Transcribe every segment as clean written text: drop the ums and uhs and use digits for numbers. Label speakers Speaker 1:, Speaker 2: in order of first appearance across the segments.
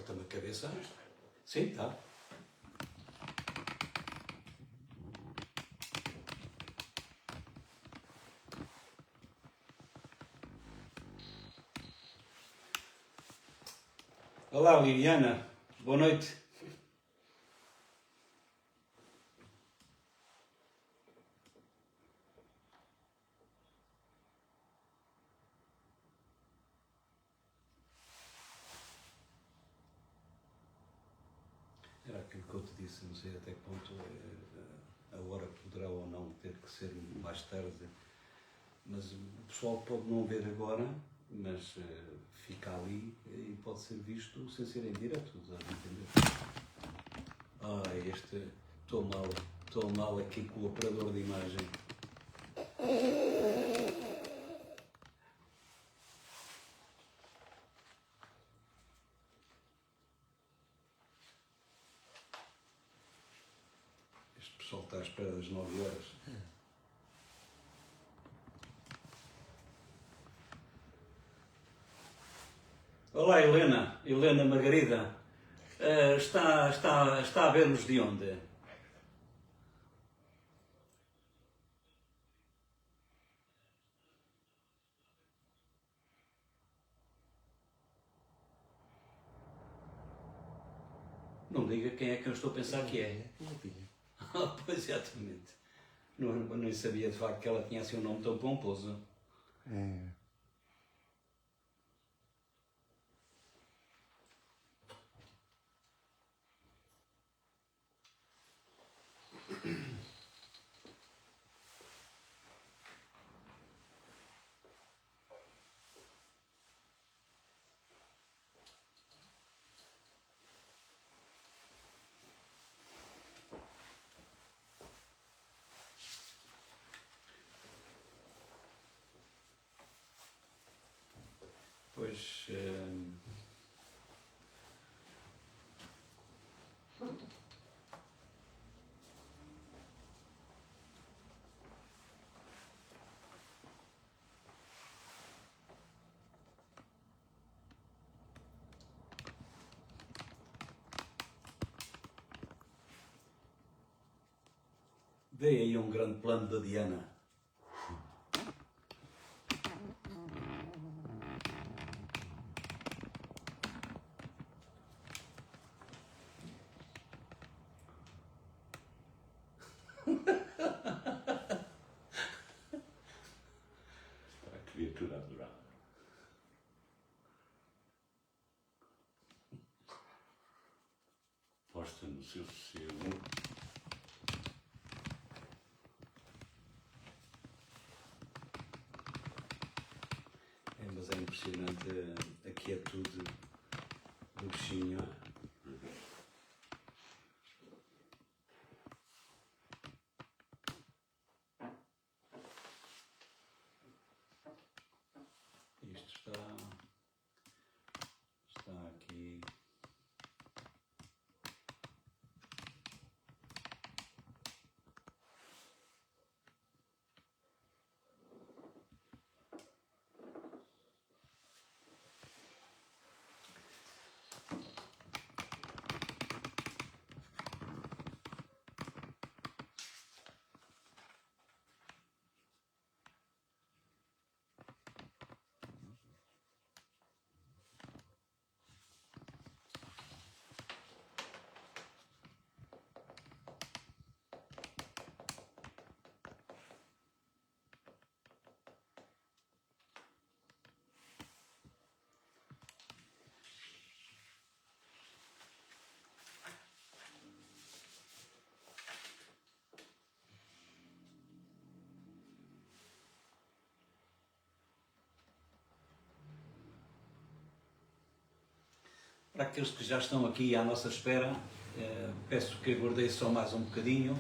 Speaker 1: corta-me a cabeça. Sim, tá. Olá, Liliana. Boa noite. Era aquilo que eu te disse, não sei até que ponto a hora poderá ou não ter que ser mais tarde, mas o pessoal pode não ver agora, mas fica ali e pode ser visto sem ser em direto, estás a entender? Estou mal aqui com o operador de imagem. Este pessoal está à espera das 9 horas. Olá, Helena Margarida. Está a ver-nos de onde? Não diga quem é que eu estou a pensar que é. Pois, exatamente. Não sabia de facto que ela tinha assim um nome tão pomposo.
Speaker 2: É.
Speaker 1: Pois. Dei aí um grande plano da Diana.
Speaker 3: A criatura adorada. Posta no seu sossego.
Speaker 1: Mas é impressionante a quietude do bichinho. Isto está aqui. Para aqueles que já estão aqui à nossa espera, peço que aguardem só mais um bocadinho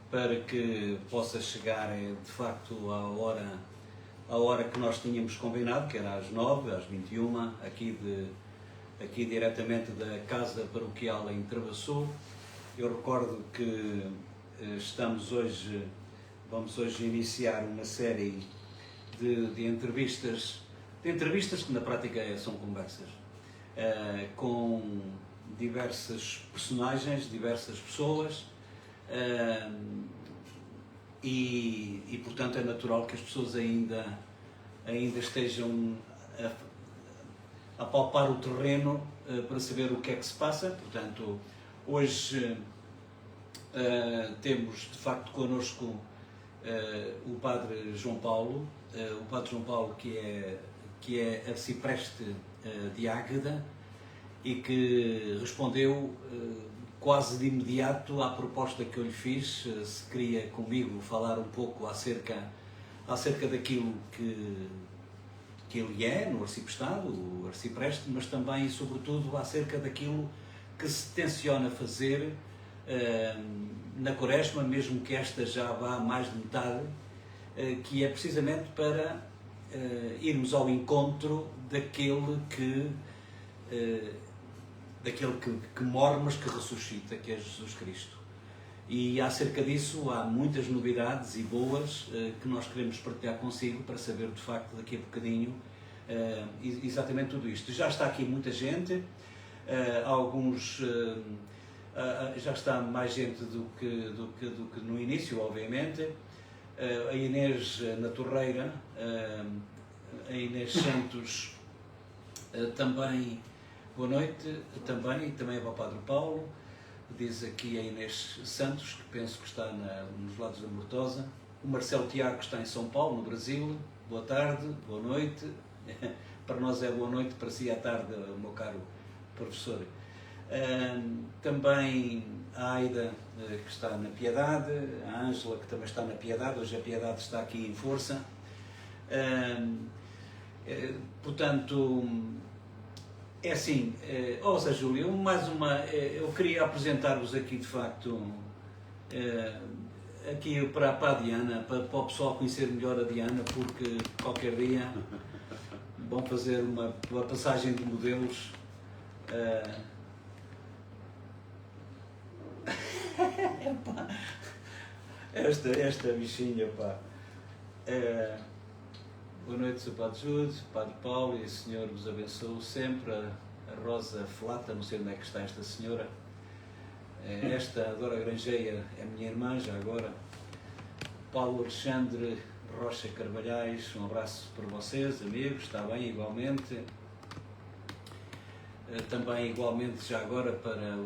Speaker 1: para que possa chegar de facto a hora que nós tínhamos combinado, que era às 9, às 21, aqui diretamente da Casa Paroquial em Travassou. Eu recordo que vamos hoje iniciar uma série de entrevistas que na prática são conversas. com diversas personagens, diversas pessoas, e portanto é natural que as pessoas ainda estejam a palpar o terreno para saber o que é que se passa. Portanto, hoje temos de facto connosco o Padre João Paulo, que é arcipreste de Águeda, e que respondeu quase de imediato à proposta que eu lhe fiz, se queria comigo falar um pouco acerca daquilo que ele é no arciprestado, o arcipreste, mas também e sobretudo acerca daquilo que se tenciona fazer na Quaresma, mesmo que esta já vá mais de metade, que é precisamente para irmos ao encontro daquele que morre, mas que ressuscita, que é Jesus Cristo. E acerca disso há muitas novidades e boas que nós queremos partilhar consigo, para saber de facto daqui a bocadinho exatamente tudo isto. Já está aqui muita gente, já está mais gente do que no início, obviamente. A Inês na Torreira, a Inês Santos também, boa noite, também é para o Padre Paulo. Diz aqui a Inês Santos, que penso que está nos lados da Mortosa. O Marcelo Tiago está em São Paulo, no Brasil. Boa tarde, boa noite. Para nós é boa noite, para si é tarde, meu caro professor. Também a Aida, que está na Piedade, a Ângela, que também está na Piedade. Hoje a Piedade está aqui em força. Portanto, é assim, ouça, Júlio, eu queria apresentar-vos aqui de facto, aqui para a Diana, para o pessoal conhecer melhor a Diana, porque qualquer dia vão fazer uma passagem de modelos. Esta bichinha, pá. Boa noite, Sr. Padre Júlio, Padre Paulo, e o Senhor vos abençoe sempre. A Rosa Flata, não sei onde é que está esta senhora. Esta, a Dora Grangeia, é minha irmã, já agora. Paulo Alexandre Rocha Carvalhais, um abraço para vocês, amigos, está bem, igualmente. Também, igualmente, já agora, para a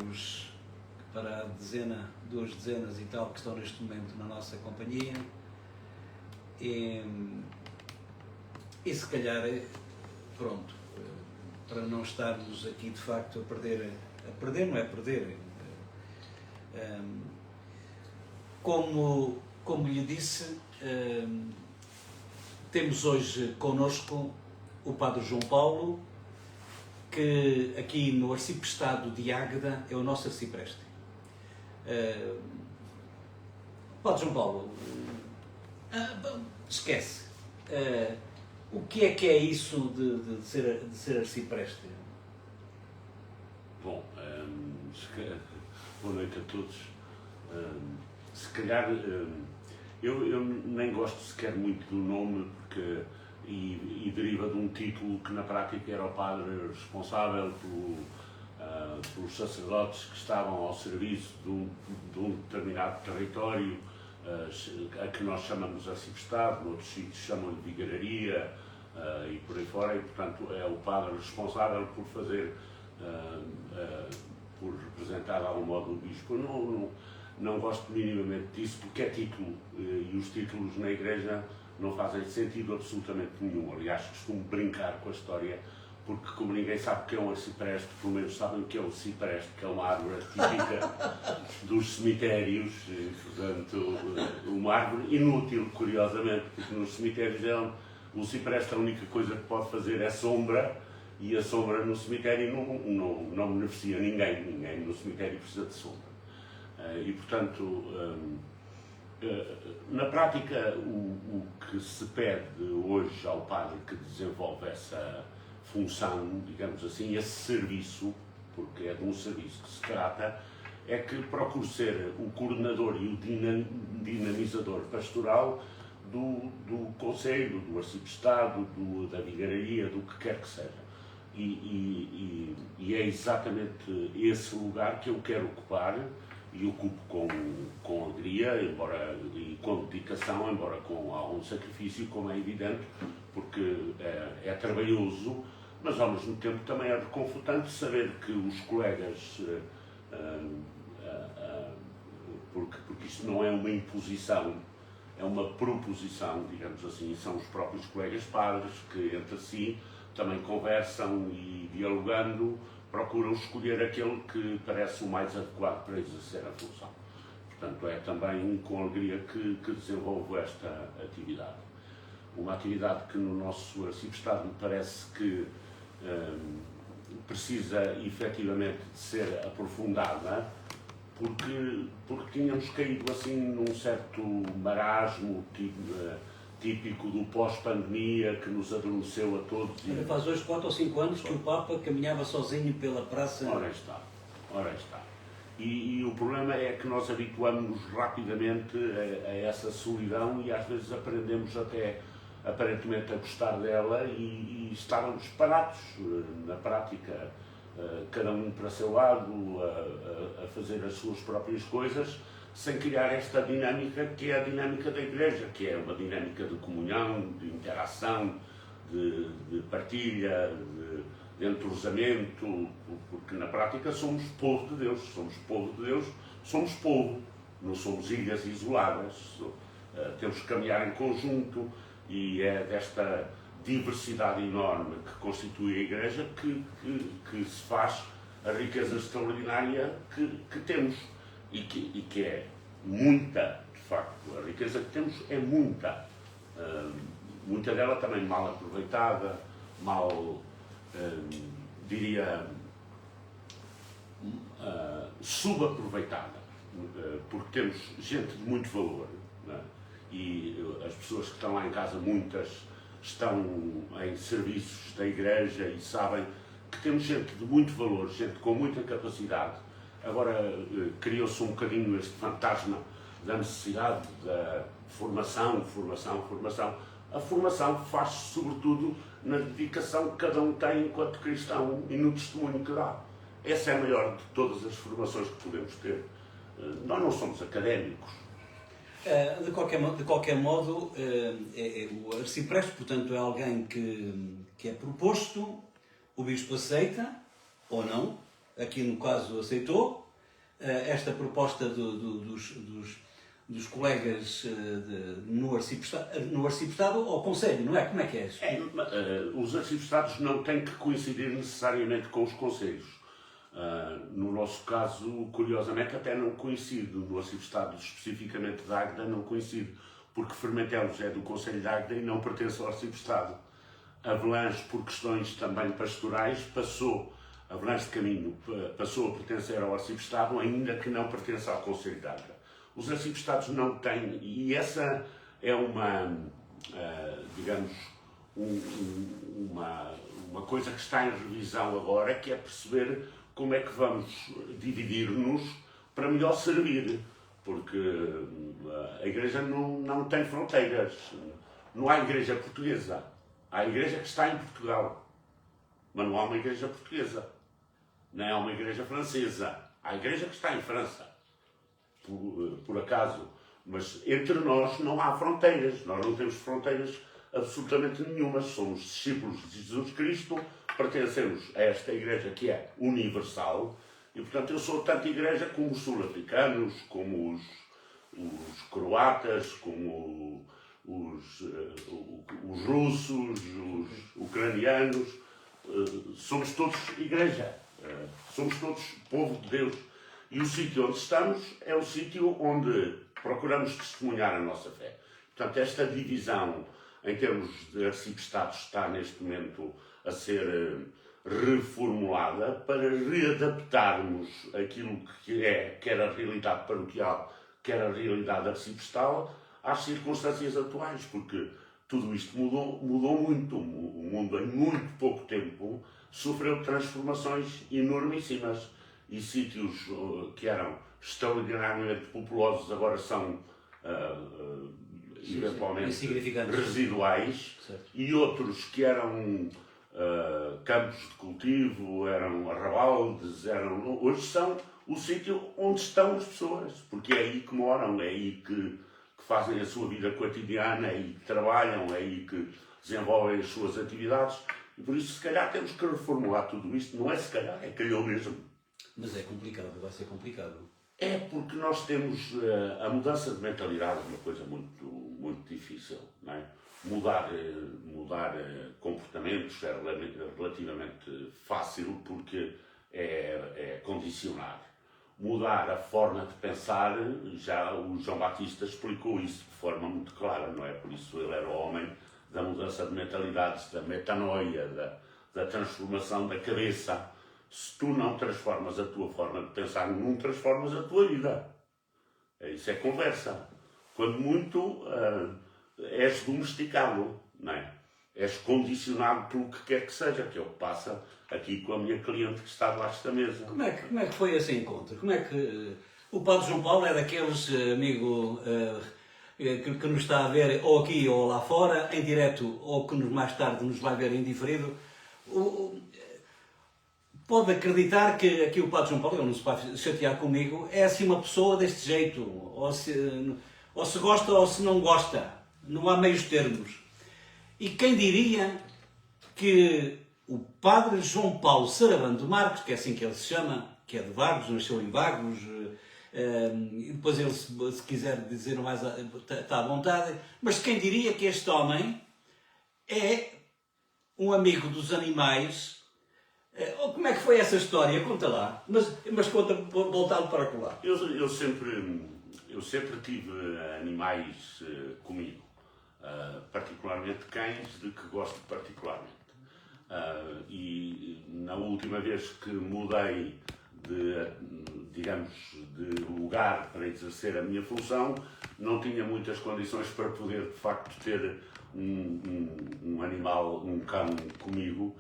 Speaker 1: duas dezenas e tal, que estão neste momento na nossa companhia. E se calhar, pronto, para não estarmos aqui de facto a perder não é perder, como lhe disse, temos hoje connosco o Padre João Paulo, que aqui no arciprestado de Águeda é o nosso arcipreste. Padre João Paulo, esquece. O que é isso de ser arcipreste?
Speaker 3: Bom, boa noite a todos. Se calhar, eu nem gosto sequer muito do nome, porque e deriva de um título que na prática era o padre responsável pelos sacerdotes que estavam ao serviço de um determinado território, a que nós chamamos arciprestado, noutros sítios chamam de vigararia, e por aí fora, e portanto é o padre responsável por fazer, por representar de algum modo o bispo. Eu não gosto minimamente disso, porque é título, e os títulos na Igreja não fazem sentido absolutamente nenhum. Aliás, costumo brincar com a história, porque como ninguém sabe o que é um arcipreste, pelo menos sabem o que é o cipreste, que é uma árvore típica dos cemitérios, portanto, uma árvore inútil, curiosamente, porque nos cemitérios o cipreste a única coisa que pode fazer é sombra, e a sombra no cemitério não beneficia ninguém no cemitério precisa de sombra. E portanto, na prática, o que se pede hoje ao padre que desenvolve essa função, digamos assim, esse serviço, porque é de um serviço que se trata, é que procure ser o coordenador e o dinamizador pastoral do concelho, do arciprestado, da vigararia, do que quer que seja. e é exatamente esse lugar que eu quero ocupar e ocupo com alegria e com dedicação, embora com algum sacrifício, como é evidente, porque é trabalhoso, mas ao mesmo tempo também é reconfortante saber que os colegas, porque isto não é uma imposição, é uma proposição, digamos assim, são os próprios colegas padres que entre si também conversam e dialogando procuram escolher aquele que parece o mais adequado para exercer a função. Portanto, é também com alegria que desenvolvo esta atividade. Uma atividade que no nosso arciprestado me parece que precisa efetivamente de ser aprofundada, porque tínhamos caído assim num certo marasmo típico do pós-pandemia que nos adormeceu a todos.
Speaker 1: Faz hoje 4 ou 5 anos que o Papa caminhava sozinho pela praça.
Speaker 3: Ora está. E o problema é que nós habituamos-nos rapidamente a essa solidão e às vezes aprendemos até aparentemente a gostar dela e estávamos parados na prática, cada um para seu lado, a fazer as suas próprias coisas, sem criar esta dinâmica que é a dinâmica da Igreja, que é uma dinâmica de comunhão, de interação, de partilha, de entrosamento, porque na prática somos povo de Deus, somos povo, não somos ilhas isoladas, temos que caminhar em conjunto e é desta diversidade enorme que constitui a Igreja que se faz a riqueza extraordinária que temos. E que é muita, de facto. A riqueza que temos é muita. Muita dela também mal aproveitada, diria, subaproveitada. Porque temos gente de muito valor. Não é? E as pessoas que estão lá em casa, muitas, estão em serviços da Igreja e sabem que temos gente de muito valor, gente com muita capacidade. Agora criou-se um bocadinho este fantasma da necessidade da formação. A formação faz-se sobretudo na dedicação que cada um tem enquanto cristão e no testemunho que dá. Essa é a maior de todas as formações que podemos ter. Nós não somos académicos.
Speaker 1: De qualquer modo, o arcipreste, portanto, é alguém que é proposto, o bispo aceita ou não. Aqui no caso aceitou esta proposta dos colegas no arciprestado ou conselho, não é? Como é que é?
Speaker 3: Os arciprestados não têm que coincidir necessariamente com os conselhos. No nosso caso, curiosamente, até não coincide. No arciprestado especificamente da Águeda não coincide, porque Fermentelos é do Conselho da Águeda e não pertence ao arciprestado. Avelange, por questões também pastorais, Avelange de Caminho passou a pertencer ao arciprestado, ainda que não pertença ao Conselho de Águeda. Os arciprestados não têm, e essa é digamos, uma coisa que está em revisão agora, que é perceber como é que vamos dividir-nos para melhor servir, porque a Igreja não tem fronteiras. Não há Igreja portuguesa. Há a Igreja que está em Portugal, mas não há uma Igreja portuguesa. Nem há uma Igreja francesa. Há a Igreja que está em França, por acaso. Mas entre nós não há fronteiras. Nós não temos fronteiras absolutamente nenhumas. Somos discípulos de Jesus Cristo, pertencemos a esta Igreja que é universal. E, portanto, eu sou tanto Igreja como os sul-africanos, como os croatas, como os russos, os ucranianos. Somos todos Igreja. Somos todos povo de Deus. E o sítio onde estamos é o sítio onde procuramos testemunhar a nossa fé. Portanto, esta divisão em termos de arciprestados está neste momento a ser reformulada para readaptarmos aquilo que quer a realidade paroquial, quer a realidade arciprestal, às circunstâncias atuais, porque tudo isto mudou muito. O mundo, em muito pouco tempo, sofreu transformações enormíssimas e sítios que eram extraordinariamente populosos agora são eventualmente residuais, certo. E outros que eram campos de cultivo, eram arrabaldes, hoje são o sítio onde estão as pessoas, porque é aí que moram, é aí que fazem a sua vida cotidiana, é aí que trabalham, é aí que desenvolvem as suas atividades, e por isso se calhar temos que reformular tudo isto, não é se calhar, é calhou mesmo.
Speaker 1: Mas é complicado, vai ser complicado.
Speaker 3: É porque nós temos a mudança de mentalidade, é uma coisa muito, muito difícil, não é? Mudar comportamentos é relativamente fácil porque é condicionar. Mudar a forma de pensar, já o João Batista explicou isso de forma muito clara, não é? Por isso ele era o homem da mudança de mentalidades, da metanoia, da transformação da cabeça. Se tu não transformas a tua forma de pensar, não transformas a tua vida. Isso é conversa. Quando muito, és domesticado, não é? És condicionado pelo que quer que seja, que é o que passa aqui com a minha cliente que está debaixo da mesa.
Speaker 1: Como é que foi esse encontro? Como é que o Padre João Paulo é daqueles, amigo, que nos está a ver ou aqui ou lá fora, em direto, ou que mais tarde nos vai ver em diferido? Pode acreditar que aqui o Padre João Paulo, ele não se vai chatear comigo, é assim uma pessoa deste jeito, ou se gosta ou se não gosta, não há meios termos. E quem diria que o Padre João Paulo Sarabando Marques, que é assim que ele se chama, que é de Vagos, nasceu em Vagos, e depois ele, se quiser dizer mais, está à vontade, mas quem diria que este homem é um amigo dos animais. Como é que foi essa história? Conta lá. Mas conta, voltado para colar.
Speaker 3: Eu sempre tive animais comigo. Particularmente cães, de que gosto particularmente. E na última vez que mudei de lugar para exercer a minha função, não tinha muitas condições para poder, de facto, ter um animal, um cão comigo,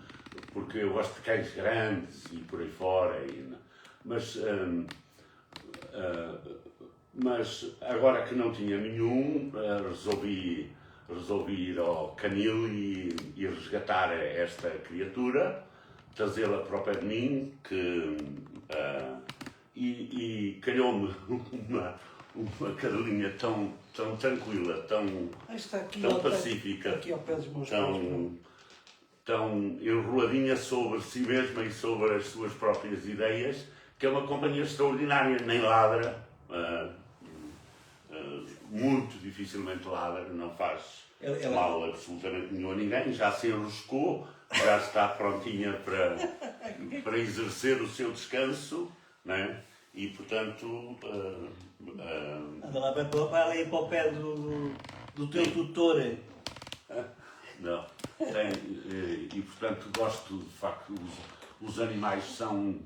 Speaker 3: porque eu gosto de cães grandes e por aí fora. Mas agora que não tinha nenhum, resolvi ir ao canil e resgatar esta criatura, trazê-la para o pé de mim, e calhou-me uma cadelinha tão tranquila, tão pacífica,
Speaker 1: aqui ao pé dos meus
Speaker 3: tão enroladinha sobre si mesma e sobre as suas próprias ideias, que é uma companhia extraordinária, nem ladra, muito dificilmente ladra, não faz mal absolutamente nenhum a ninguém, já se enroscou, já está prontinha para exercer o seu descanso, não é? E portanto...
Speaker 1: anda lá para ali para o pé do teu tutor.
Speaker 3: Não, e portanto gosto, de facto, os animais são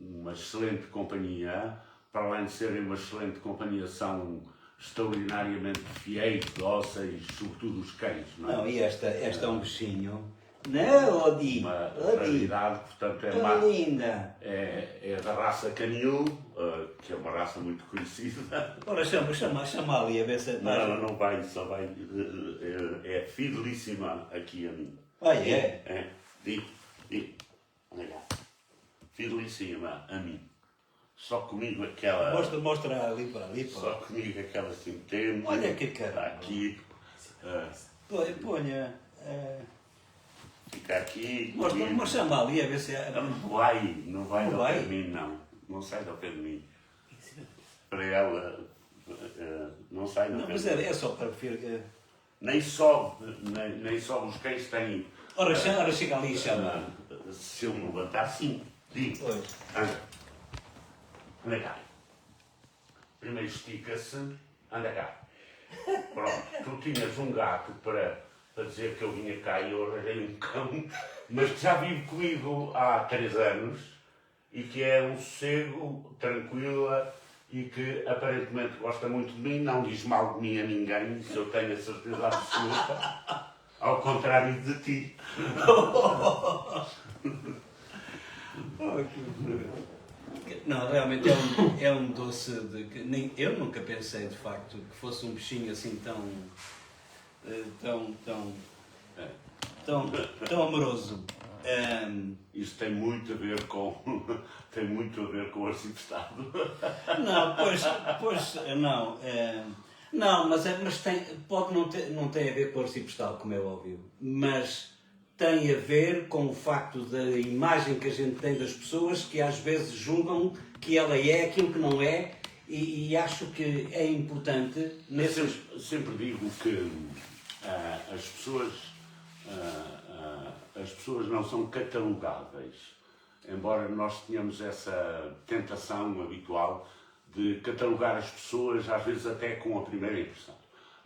Speaker 3: uma excelente companhia, para além de serem uma excelente companhia, são extraordinariamente fiéis, dóceis, sobretudo os cães, não é?
Speaker 1: Não, e esta é um bichinho. Não, Odi!
Speaker 3: Uma raridade, portanto,
Speaker 1: linda!
Speaker 3: É da raça canil, que é uma raça muito conhecida.
Speaker 1: Ora, chama ali a ver se...
Speaker 3: Não vai, só vai... É fidelíssima aqui a mim.
Speaker 1: É?
Speaker 3: Olha cá. Fidelíssima a mim. Só comigo aquela...
Speaker 1: Mostra ali para ali.
Speaker 3: Só comigo aquela se entende.
Speaker 1: Olha que caramba.
Speaker 3: Aqui.
Speaker 1: Ponha...
Speaker 3: Fica aqui.
Speaker 1: Mas chama ali a ver se...
Speaker 3: Não vai ao pé de mim, não. Não sai do pé de mim. Para ela... não sai do pé de mim.
Speaker 1: Mas é só para ver...
Speaker 3: Nem sobe os cães têm...
Speaker 1: Ora, chega ali e chama.
Speaker 3: Se eu me levantar, sim. Digo.
Speaker 1: Pois.
Speaker 3: Anda cá. Primeiro estica-se. Anda cá. Pronto. Tu tinhas um gato para dizer que eu vinha cá e eu arranjei um cão, mas que já vive comigo há 3 anos e que é um sossego, tranquila e que aparentemente gosta muito de mim, não diz mal de mim a ninguém, isso eu tenho a certeza absoluta, ao contrário de ti.
Speaker 1: Não, realmente é um doce de... Eu nunca pensei, de facto, que fosse um bichinho assim tão tão amoroso.
Speaker 3: Isso tem muito a ver com tem muito a ver com o arcebiscado.
Speaker 1: Não, pois não. Não, mas pode não ter a ver com o arcebiscado, como é óbvio, mas tem a ver com o facto da imagem que a gente tem das pessoas que às vezes julgam que ela é aquilo que não é, e acho que é importante
Speaker 3: Sempre digo que as pessoas não são catalogáveis, embora nós tenhamos essa tentação habitual de catalogar as pessoas, às vezes até com a primeira impressão.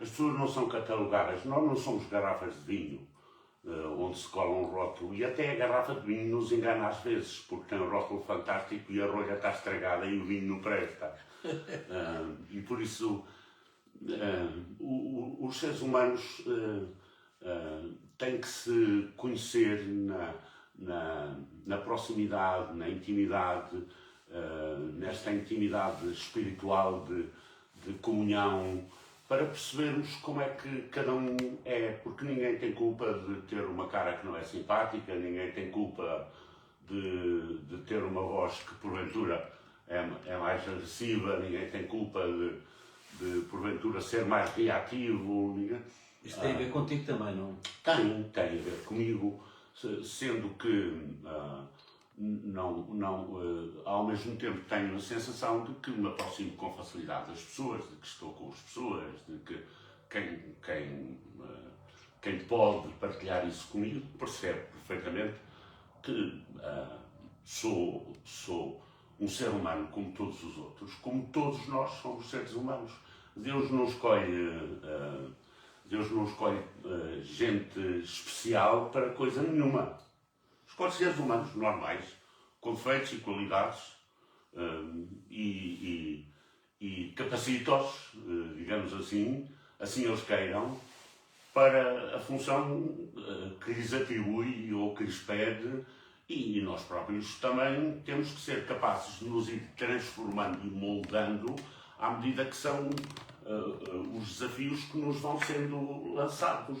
Speaker 3: As pessoas não são catalogadas, nós não somos garrafas de vinho, onde se cola um rótulo, e até a garrafa de vinho nos engana às vezes, porque tem um rótulo fantástico e a rolha está estragada e o vinho não presta. E por isso os seres humanos têm que se conhecer na proximidade, na intimidade, nesta intimidade espiritual de comunhão, para percebermos como é que cada um é, porque ninguém tem culpa de ter uma cara que não é simpática, ninguém tem culpa de ter uma voz que porventura é mais agressiva, ninguém tem culpa de porventura ser mais reativo.
Speaker 1: Isto tem a ver contigo também, não?
Speaker 3: Tem a ver comigo, sendo que ao mesmo tempo tenho a sensação de que me aproximo com facilidade das pessoas, de que estou com as pessoas, de que quem pode partilhar isso comigo percebe perfeitamente que sou um ser humano como todos os outros, como todos nós somos seres humanos. Deus não escolhe gente especial para coisa nenhuma. Escolhe seres humanos normais, com defeitos e qualidades, e capacita-os, digamos assim eles queiram, para a função que lhes atribui ou que lhes pede, e nós próprios também temos que ser capazes de nos ir transformando e moldando à medida que são os desafios que nos vão sendo lançados.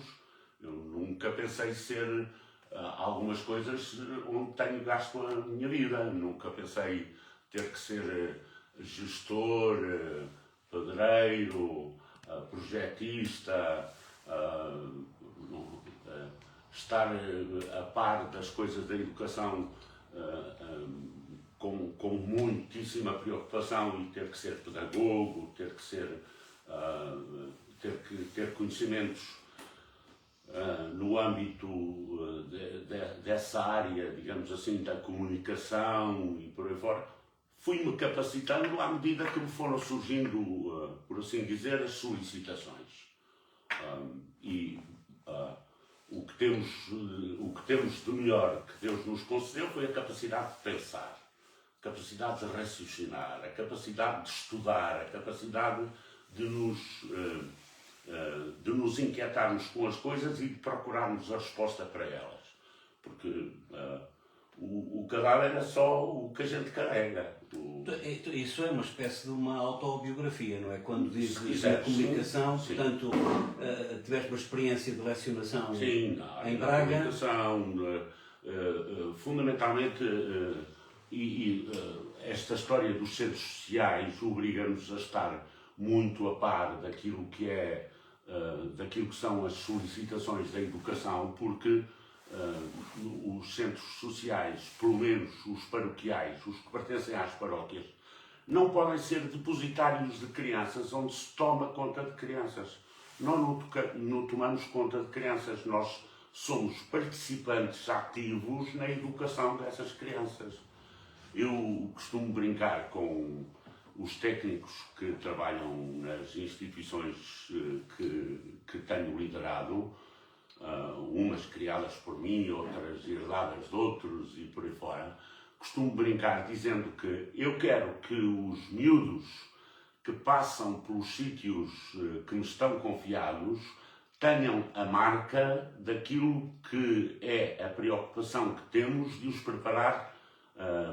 Speaker 3: Eu nunca pensei ser algumas coisas onde tenho gasto a minha vida. Nunca pensei ter que ser gestor, pedreiro, projetista, estar a par das coisas da educação com muitíssima preocupação, e ter que ser pedagogo, ter que ter conhecimentos no âmbito dessa área, digamos assim, da comunicação e por aí fora. Fui-me capacitando à medida que me foram surgindo, por assim dizer, as solicitações. O que temos de melhor que Deus nos concedeu foi a capacidade de pensar, a capacidade de raciocinar, a capacidade de estudar, a capacidade de nos inquietarmos com as coisas e de procurarmos a resposta para elas. Porque o cadáver é só o que a gente carrega.
Speaker 1: Isso é uma espécie de uma autobiografia, não é? Quando dizes
Speaker 3: na
Speaker 1: comunicação,
Speaker 3: sim.
Speaker 1: Portanto, tiveste uma experiência de lecionação em
Speaker 3: na
Speaker 1: Braga.
Speaker 3: comunicação, fundamentalmente, esta história dos centros sociais obriga-nos a estar muito a par daquilo que são as solicitações da educação, porque os centros sociais, pelo menos os paroquiais, os que pertencem às paróquias, não podem ser depositários de crianças onde se toma conta de crianças. Nós não tomamos conta de crianças, nós somos participantes ativos na educação dessas crianças. Eu costumo brincar com os técnicos que trabalham nas instituições que tenho liderado, umas criadas por mim, outras herdadas de outros e por aí fora. Costumo brincar dizendo que eu quero que os miúdos que passam pelos sítios que me estão confiados tenham a marca daquilo que é a preocupação que temos de os preparar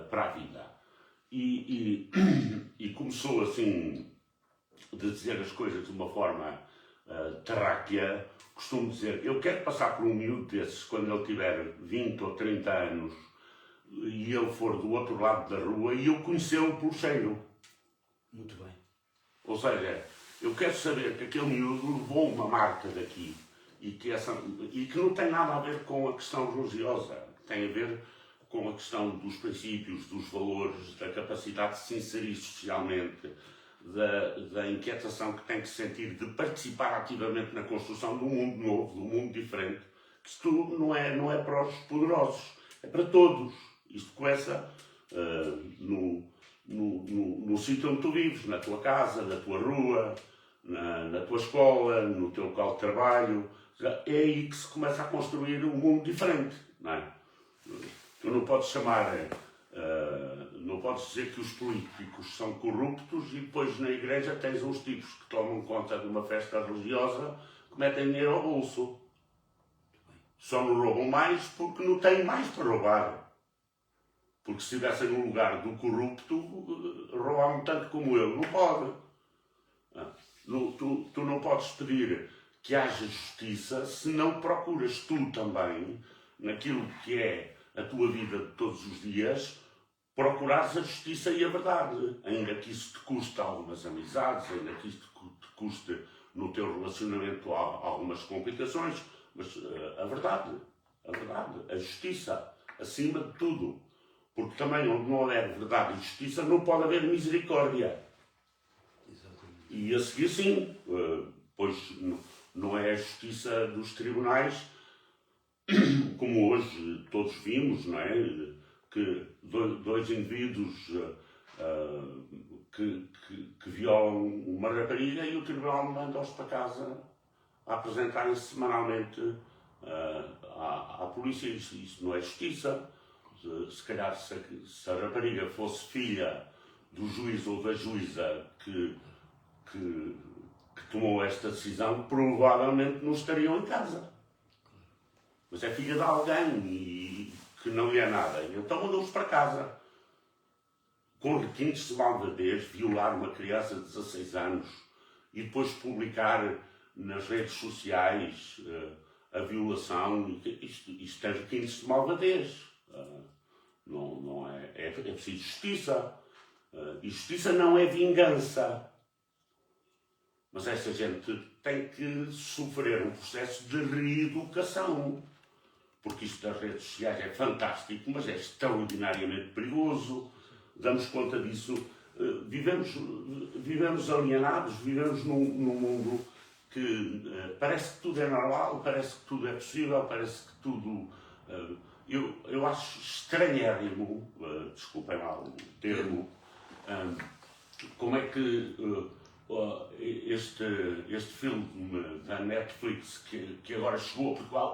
Speaker 3: para a vida. E começou assim, de dizer as coisas de uma forma terráquea, costumo dizer, eu quero passar por um miúdo desses quando ele tiver 20 ou 30 anos e ele for do outro lado da rua e eu conhecê-lo pelo cheiro.
Speaker 1: Muito bem.
Speaker 3: Ou seja, eu quero saber que aquele miúdo levou uma marca daqui e que não tem nada a ver com a questão religiosa, tem a ver com a questão dos princípios, dos valores, da capacidade de se inserir socialmente, da inquietação que tem que sentir de participar ativamente na construção de um mundo novo, de um mundo diferente, que isto não é para os poderosos, é para todos. Isto começa no sítio onde tu vives, na tua casa, na tua rua, na tua escola, no teu local de trabalho. É aí que se começa a construir um mundo diferente, não é? Tu não podes não podes dizer que os políticos são corruptos e depois na igreja tens uns tipos que tomam conta de uma festa religiosa que metem dinheiro ao bolso. Só não roubam mais porque não têm mais para roubar. Porque se estivessem no lugar do corrupto, roubavam tanto como ele. Não pode. Tu não podes pedir que haja justiça se não procuras tu também, naquilo que é a tua vida de todos os dias, procurares a justiça e a verdade. Ainda que isso te custe algumas amizades, ainda que isso te custe no teu relacionamento algumas complicações, mas a verdade, a justiça, acima de tudo. Porque também onde não houver verdade e justiça não pode haver misericórdia.
Speaker 1: Exatamente.
Speaker 3: E a seguir sim, pois não é a justiça dos tribunais, como hoje todos vimos, não é? Que dois indivíduos que violam uma rapariga e o tribunal manda-os para casa a apresentarem-se semanalmente à polícia. Isso não é justiça. Se calhar se a rapariga fosse filha do juiz ou da juíza que tomou esta decisão, provavelmente não estariam em casa. Mas é filha de alguém e que não lhe é nada. Então mandou-os para casa. Com requintes de malvadez, violar uma criança de 16 anos e depois publicar nas redes sociais a violação. Isto tem requintes de malvadez. É preciso justiça. E justiça não é vingança. Mas essa gente tem que sofrer um processo de reeducação. Porque isto das redes sociais é fantástico, mas é extraordinariamente perigoso. Damos conta disso. Vivemos alienados, vivemos num mundo que parece que tudo é normal, parece que tudo é possível, parece que tudo... Eu acho estranhérrimo, desculpem lá o termo, como é que este filme da Netflix que agora chegou a Portugal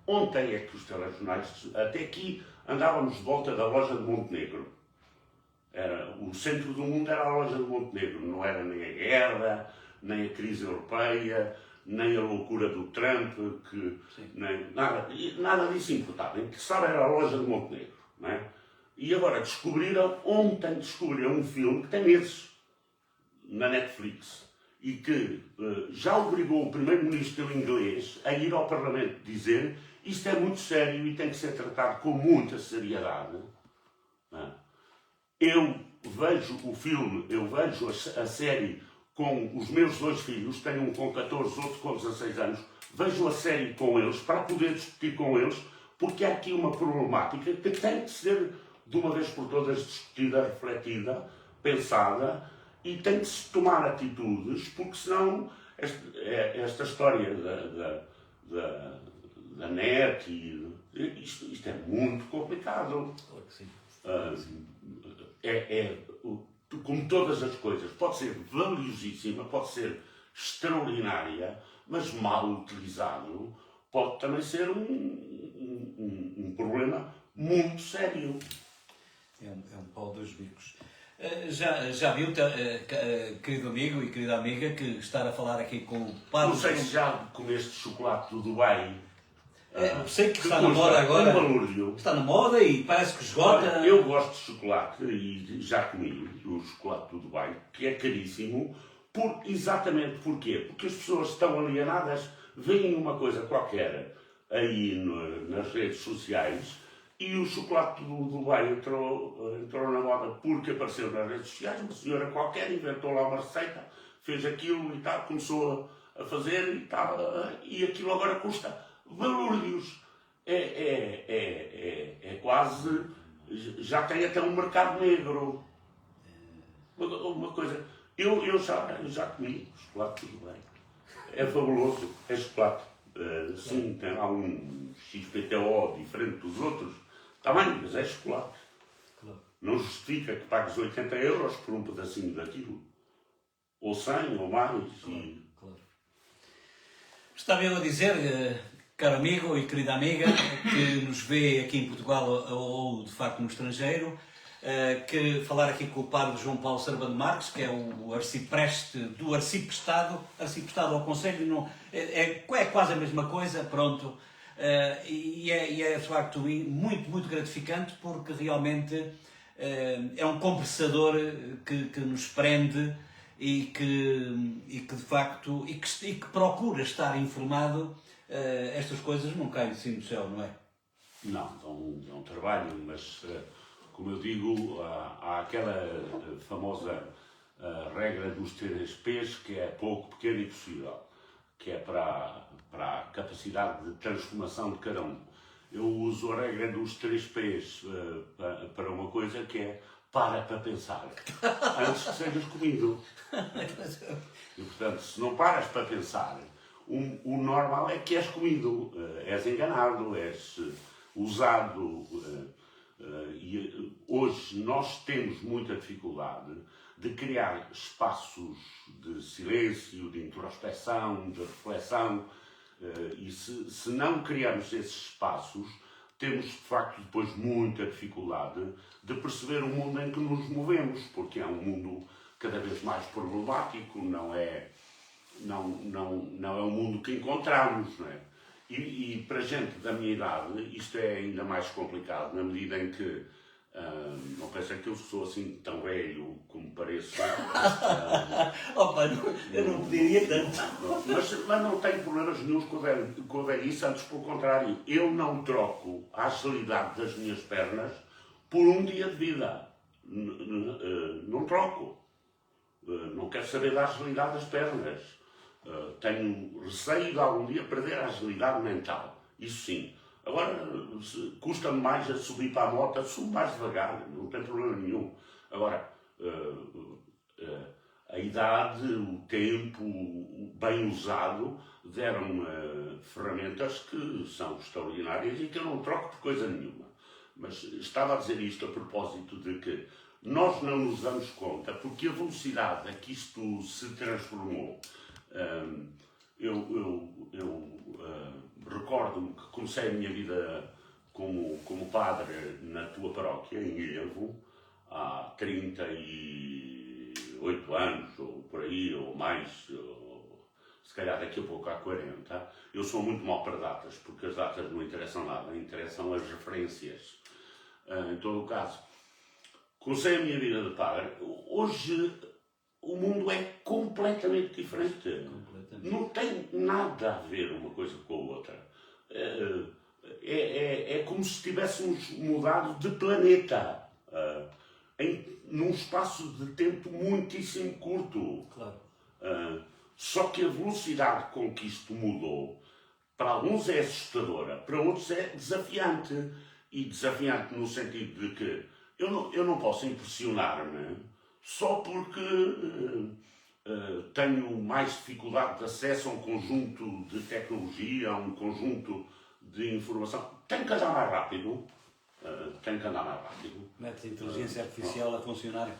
Speaker 3: ontem é que os telejornais, até aqui andávamos de volta da loja de Montenegro. O centro do mundo era a loja de Montenegro, não era nem a guerra, nem a crise europeia, nem a loucura do Trump, nem, nada disso importava. O que sabe era a loja de Montenegro. Não é? E agora ontem descobriram um filme que tem meses na Netflix e que já obrigou o primeiro-ministro inglês a ir ao Parlamento dizer isto é muito sério e tem que ser tratado com muita seriedade. Não é? Eu vejo o filme, eu vejo a série com os meus dois filhos, tenho um com 14, outro com 16 anos, vejo a série com eles, para poder discutir com eles, porque há aqui uma problemática que tem que ser, de uma vez por todas, discutida, refletida, pensada, e tem que se tomar atitudes, porque senão esta história da net, isto é muito complicado.
Speaker 1: Claro que sim.
Speaker 3: Como todas as coisas, pode ser valiosíssima, pode ser extraordinária, mas mal utilizado pode também ser um problema muito sério.
Speaker 1: É um pau dos bicos. Já viu, querido amigo e querida amiga, que estar a falar aqui com o padre...
Speaker 3: Não sei se já comeste chocolate do Dubai.
Speaker 1: Sei que está na moda agora.
Speaker 3: Um valor.
Speaker 1: Está na moda e parece que esgota.
Speaker 3: Eu gosto de chocolate e já comi o chocolate do Dubai, que é caríssimo, Exatamente porquê? Porque as pessoas estão alienadas, veem uma coisa qualquer aí nas redes sociais e o chocolate do Dubai entrou na moda porque apareceu nas redes sociais. Uma senhora qualquer inventou lá uma receita, fez aquilo e tal, começou a fazer e tal, e aquilo agora custa balúrdios. É quase. Já tem até um mercado negro. Uma coisa. Eu já comi chocolate do Dubai. É fabuloso. É chocolate. Sim, tem lá um XPTO diferente dos outros. Está bem, mas é chocolate. Claro. Não justifica que pagues 80 euros por um pedacinho daquilo. Ou 100 ou mais.
Speaker 1: Claro. Estava eu a dizer, caro amigo e querida amiga, que nos vê aqui em Portugal ou de facto no estrangeiro, que falar aqui com o padre João Paulo Sarabando Marques, que é o arcipreste do arciprestado ao Conselho, não, é quase a mesma coisa, pronto, e é de facto muito gratificante, porque realmente é um conversador que nos prende e que de facto e que procura estar informado. Estas coisas não caem assim do céu, não é?
Speaker 3: Não, é um trabalho, mas como eu digo, há aquela famosa regra dos 3 P's, que é pouco, pequeno e possível, que é para a capacidade de transformação de cada um. Eu uso a regra dos 3 P's para uma coisa que é para pensar, antes que sejas comido. E, portanto, se não paras para pensar, o normal é que és comido, és enganado, és usado. E hoje nós temos muita dificuldade de criar espaços de silêncio, de introspecção, de reflexão. E se não criarmos esses espaços, temos de facto depois muita dificuldade de perceber o mundo em que nos movemos, porque é um mundo cada vez mais problemático, não é um mundo que encontramos, não é? E para gente da minha idade isto é ainda mais complicado, na medida em que não pensem que eu sou assim tão velho como pareço.
Speaker 1: Opa, eu não diria tanto.
Speaker 3: Mas não tenho problemas nenhum com a velhice, antes pelo contrário. Eu não troco a agilidade das minhas pernas por um dia de vida. Não troco. Não quero saber da agilidade das pernas. Tenho receio de algum dia perder a agilidade mental. Isso sim. Agora, custa-me mais a subir para a moto, subo mais devagar, não tem problema nenhum. Agora, a idade, o tempo, bem usado, deram ferramentas que são extraordinárias e que eu não troco por coisa nenhuma. Mas estava a dizer isto a propósito de que nós não nos damos conta, porque a velocidade a que isto se transformou. Recordo-me que comecei a minha vida como padre na tua paróquia, em Ilhavo, há 38 anos, ou por aí, ou mais, ou, se calhar daqui a pouco há 40. Eu sou muito mau para datas, porque as datas não interessam nada, interessam as referências. Em todo o caso, comecei a minha vida de padre. Hoje o mundo é completamente diferente. Não tem nada a ver uma coisa com a outra. É como se tivéssemos mudado de planeta num espaço de tempo muitíssimo curto.
Speaker 1: Claro.
Speaker 3: Só que a velocidade com que isto mudou, para alguns é assustadora, para outros é desafiante. E desafiante no sentido de que eu não posso impressionar-me só porque tenho mais dificuldade de acesso a um conjunto de tecnologia, a um conjunto de informação. Tenho que andar mais rápido.
Speaker 1: Mete a inteligência artificial a funcionar.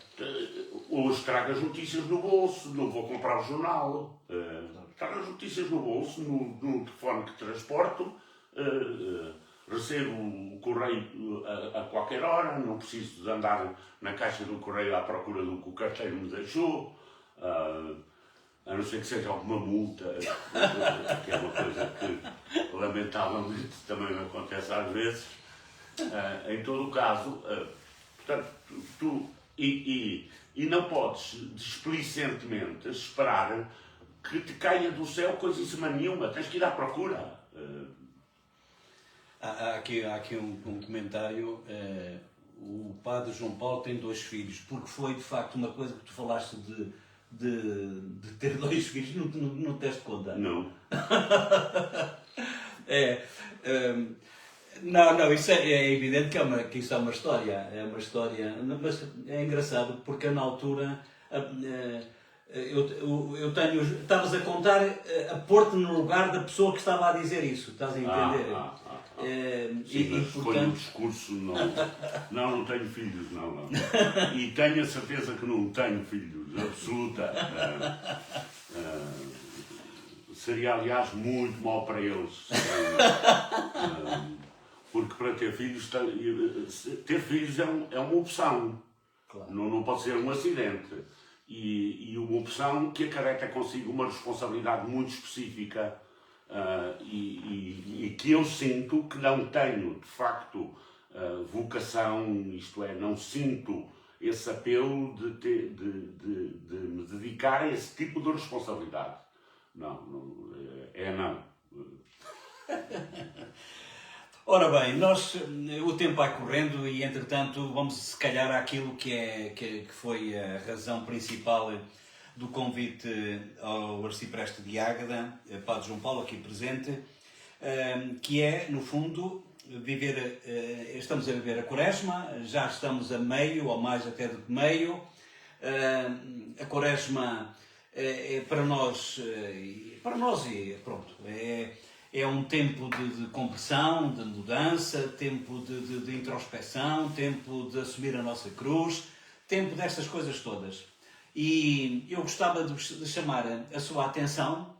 Speaker 3: Hoje trago as notícias no bolso, não vou comprar o jornal. Trago as notícias no bolso, no telefone que transporto. Recebo o correio a qualquer hora, não preciso de andar na caixa do correio à procura do que o carteiro me deixou, a não ser que seja alguma multa, que é uma coisa que lamentavelmente também me acontece às vezes. Em todo o caso, portanto, E não podes displicentemente esperar que te caia do céu coisíssima nenhuma. Tens que ir à procura.
Speaker 1: Há aqui um comentário. O padre João Paulo tem 2 filhos, porque foi de facto uma coisa que tu falaste de ter 2 filhos, não te deste conta?
Speaker 3: Não.
Speaker 1: Não, isso é evidente que isso é uma história, mas é engraçado porque na altura estavas a contar, a pôr-te no lugar da pessoa que estava a dizer isso, estás a entender?
Speaker 3: Sim, mas foi um discurso, não tenho filhos, não. E tenho a certeza que não tenho filhos, absoluta. Seria, aliás, muito mau para eles. Porque para ter filhos é uma opção. Claro. Não pode ser um acidente. E uma opção que acarreta consigo uma responsabilidade muito específica. E que eu sinto que não tenho, de facto, vocação, isto é, não sinto esse apelo de me dedicar a esse tipo de responsabilidade. Não.
Speaker 1: Ora bem, o tempo vai correndo e, entretanto, vamos se calhar àquilo que foi a razão principal do convite ao arcipreste de Águeda, Padre João Paulo, aqui presente, que é, no fundo, estamos a viver a Quaresma, já estamos a meio, ou mais até do que meio. A Quaresma para nós e pronto, é um tempo de compressão, de mudança, tempo de introspecção, tempo de assumir a nossa cruz, tempo destas coisas todas. E eu gostava de chamar a sua atenção,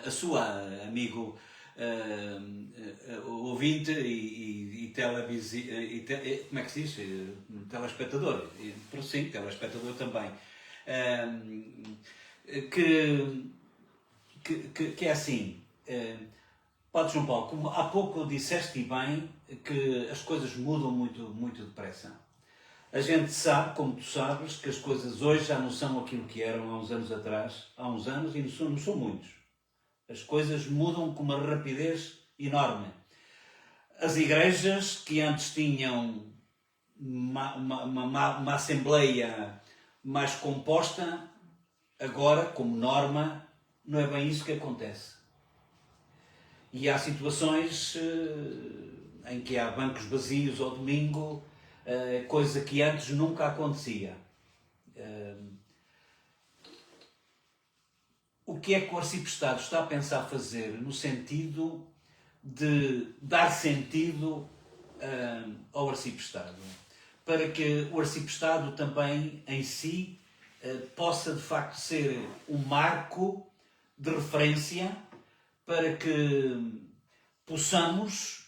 Speaker 1: a sua amigo ouvinte e como é que se diz? Telespectador. Sim, telespectador também. Que é assim. Padre João Paulo, como há pouco disseste bem que as coisas mudam muito, muito depressa. A gente sabe, como tu sabes, que as coisas hoje já não são aquilo que eram há uns anos atrás, há uns anos, e não são muitos. As coisas mudam com uma rapidez enorme. As igrejas que antes tinham uma assembleia mais composta, agora, como norma, não é bem isso que acontece. E há situações em que há bancos vazios ao domingo, coisa que antes nunca acontecia. O que é que o Arciprestado está a pensar fazer no sentido de dar sentido ao Arciprestado? Para que o Arciprestado também, em si, possa de facto ser um marco de referência para que possamos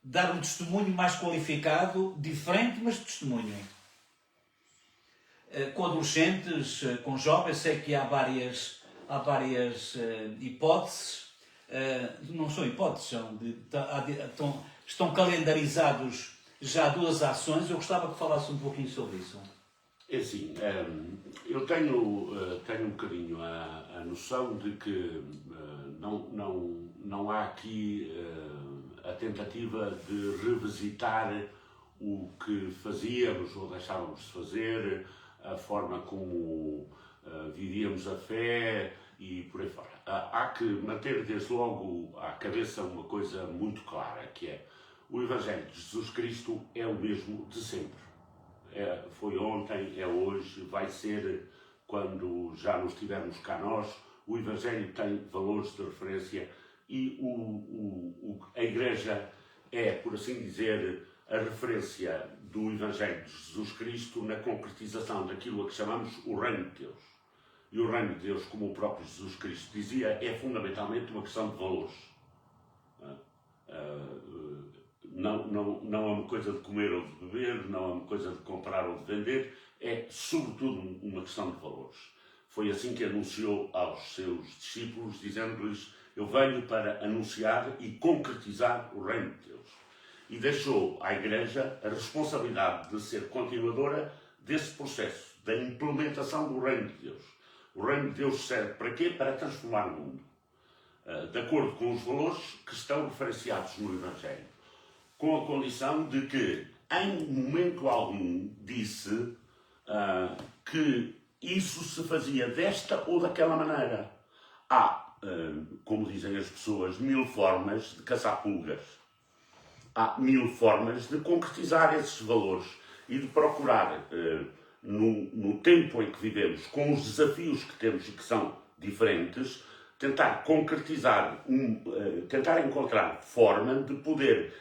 Speaker 1: dar um testemunho mais qualificado, diferente, mas testemunho. Com adolescentes, com jovens, sei que há várias hipóteses, não são hipóteses, estão calendarizados já 2 ações. Eu gostava que falasse um pouquinho sobre isso.
Speaker 3: É assim, eu tenho um bocadinho a noção de que não há aqui a tentativa de revisitar o que fazíamos ou deixávamos de fazer, a forma como vivíamos a fé e por aí fora. Há que manter desde logo à cabeça uma coisa muito clara, que é o Evangelho de Jesus Cristo é o mesmo de sempre. Foi ontem, é hoje, vai ser quando já não estivermos cá nós. O Evangelho tem valores de referência e a Igreja é, por assim dizer, a referência do Evangelho de Jesus Cristo na concretização daquilo a que chamamos o Reino de Deus. E o Reino de Deus, como o próprio Jesus Cristo dizia, é fundamentalmente uma questão de valores. Não é uma coisa de comer ou de beber, não é uma coisa de comprar ou de vender, é sobretudo uma questão de valores. Foi assim que anunciou aos seus discípulos, dizendo-lhes: eu venho para anunciar e concretizar o Reino de Deus. e deixou à Igreja a responsabilidade de ser continuadora desse processo, da implementação do Reino de Deus. O Reino de Deus serve para quê? Para transformar o mundo, de acordo com os valores que estão referenciados no Evangelho, com a condição de que, em momento algum, disse que isso se fazia desta ou daquela maneira. Há, como dizem as pessoas, 1000 formas de caçar pulgas. Há 1000 formas de concretizar esses valores e de procurar, no tempo em que vivemos, com os desafios que temos e que são diferentes, tentar concretizar, tentar encontrar forma de poder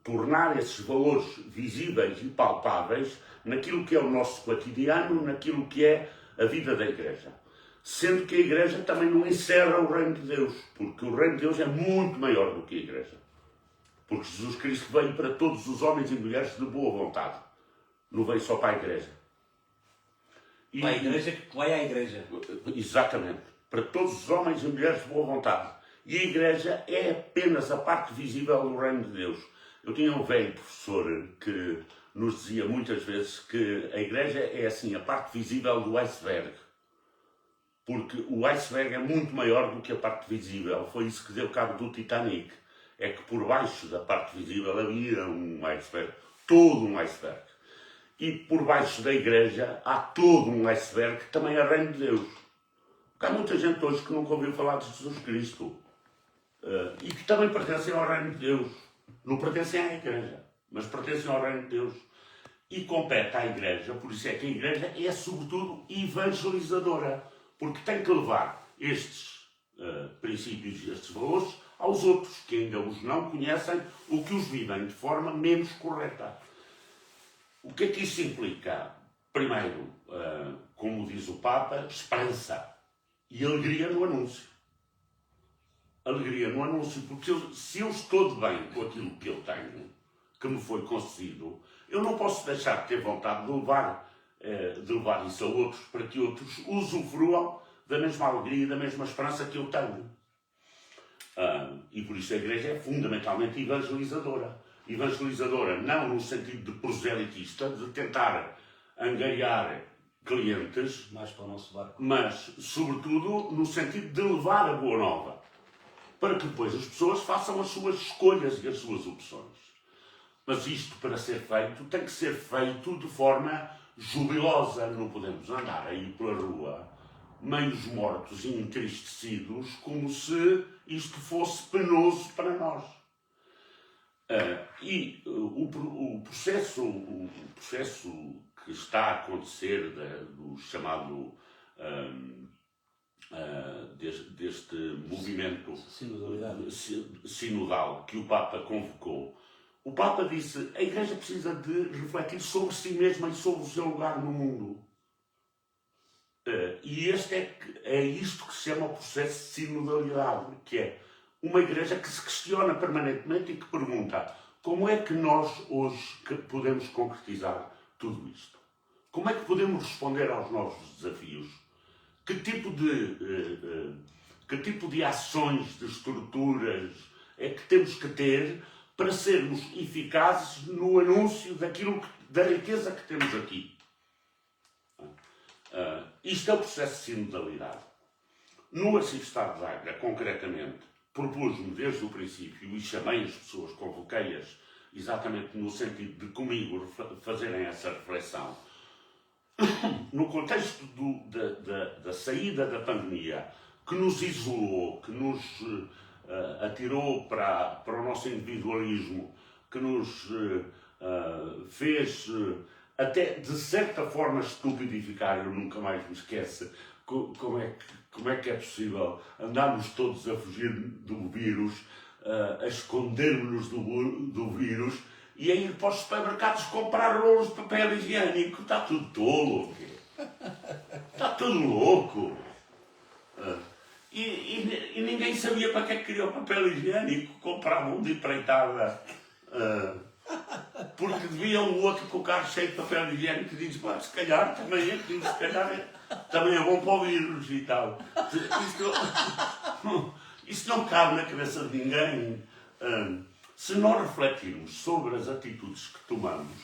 Speaker 3: tornar esses valores visíveis e palpáveis naquilo que é o nosso cotidiano, naquilo que é a vida da Igreja. Sendo que a Igreja também não encerra o Reino de Deus, porque o Reino de Deus é muito maior do que a Igreja. Porque Jesus Cristo veio para todos os homens e mulheres de boa vontade. Não veio só para a Igreja.
Speaker 1: Para a Igreja que vai à Igreja.
Speaker 3: Exatamente. Para todos os homens e mulheres de boa vontade. E a Igreja é apenas a parte visível do Reino de Deus. Eu tinha um velho professor que nos dizia muitas vezes que a Igreja é assim, a parte visível do iceberg. Porque o iceberg é muito maior do que a parte visível. Foi isso que deu cabo do Titanic. É que por baixo da parte visível havia um iceberg. Todo um iceberg. E por baixo da Igreja há todo um iceberg que também é Reino de Deus. Porque há muita gente hoje que nunca ouviu falar de Jesus Cristo. E que também pertencem ao Reino de Deus. Não pertencem à Igreja, mas pertencem ao Reino de Deus. E compete à Igreja, por isso é que a Igreja é sobretudo evangelizadora. Porque tem que levar estes princípios e estes valores aos outros, que ainda os não conhecem ou que os vivem de forma menos correta. O que é que isso implica? Primeiro, como diz o Papa, esperança e alegria no anúncio. Alegria no anúncio, porque se eu estou de bem com aquilo que eu tenho, que me foi concedido, eu não posso deixar de ter vontade de levar isso a outros, para que outros usufruam da mesma alegria e da mesma esperança que eu tenho. E por isso a Igreja é fundamentalmente evangelizadora. Evangelizadora não no sentido de proselitista, de tentar angariar clientes,
Speaker 1: Mais para o nosso barco.
Speaker 3: mas sobretudo no sentido de levar a boa nova, para que depois as pessoas façam as suas escolhas e as suas opções. Mas isto, para ser feito, tem que ser feito de forma jubilosa. Não podemos andar aí pela rua, meios mortos e entristecidos, como se isto fosse penoso para nós. O processo que está a acontecer do chamado deste movimento sinodal que o Papa convocou, o Papa disse que a Igreja precisa de refletir sobre si mesma e sobre o seu lugar no mundo. E é isto que se chama o processo de sinodalidade, que é uma Igreja que se questiona permanentemente e que pergunta como é que nós hoje podemos concretizar tudo isto? Como é que podemos responder aos novos desafios? Que tipo de ações, de estruturas é que temos que ter para sermos eficazes no anúncio da riqueza que temos aqui? Isto é o processo de sinodalidade. No Arciprestado de Agra, concretamente, propus-me desde o princípio e chamei as pessoas, convoquei-as exatamente no sentido de comigo fazerem essa reflexão. No contexto da saída da pandemia, que nos isolou, que nos atirou para o nosso individualismo, que nos fez até de certa forma estupidificar, eu nunca mais me esqueço como é que é possível andarmos todos a fugir do vírus, a escondermos-nos do vírus e a ir para os supermercados comprar rolos de papel higiênico. Está tudo tolo. Está tudo louco. E ninguém sabia para que é que queria o papel higiênico. Compravam de empreitada. Porque devia um outro com o carro cheio de papel higiênico e diz, se calhar também é, se calhar também é bom para o vírus e tal. Isso não cabe na cabeça de ninguém. Se nós refletirmos sobre as atitudes que tomamos,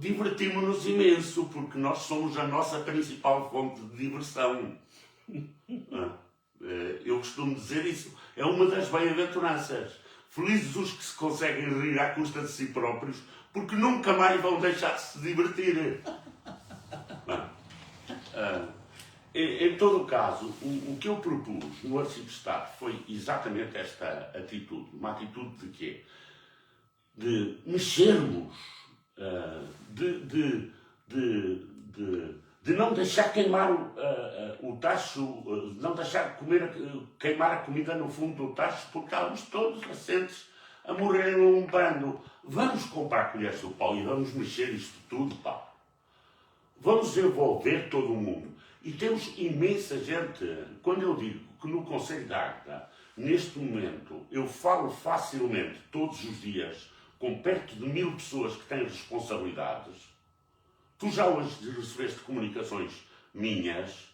Speaker 3: divertimos-nos imenso, porque nós somos a nossa principal fonte de diversão. Eu costumo dizer isso, é uma das bem-aventuranças. Felizes os que se conseguem rir à custa de si próprios, porque nunca mais vão deixar de se divertir. Em todo o caso, o que eu propus no Artigo de Estado foi exatamente esta atitude. Uma atitude de quê? De mexermos, de não deixar queimar o tacho, de não deixar queimar a comida no fundo do tacho, porque estávamos todos assentes a morrer num bando. Vamos comprar colheres do pau e vamos mexer isto tudo, pá. Vamos envolver todo o mundo. E temos imensa gente. Quando eu digo que no Conselho de Águeda, neste momento, eu falo facilmente, todos os dias, com perto de 1000 pessoas que têm responsabilidades. Tu já hoje recebeste comunicações minhas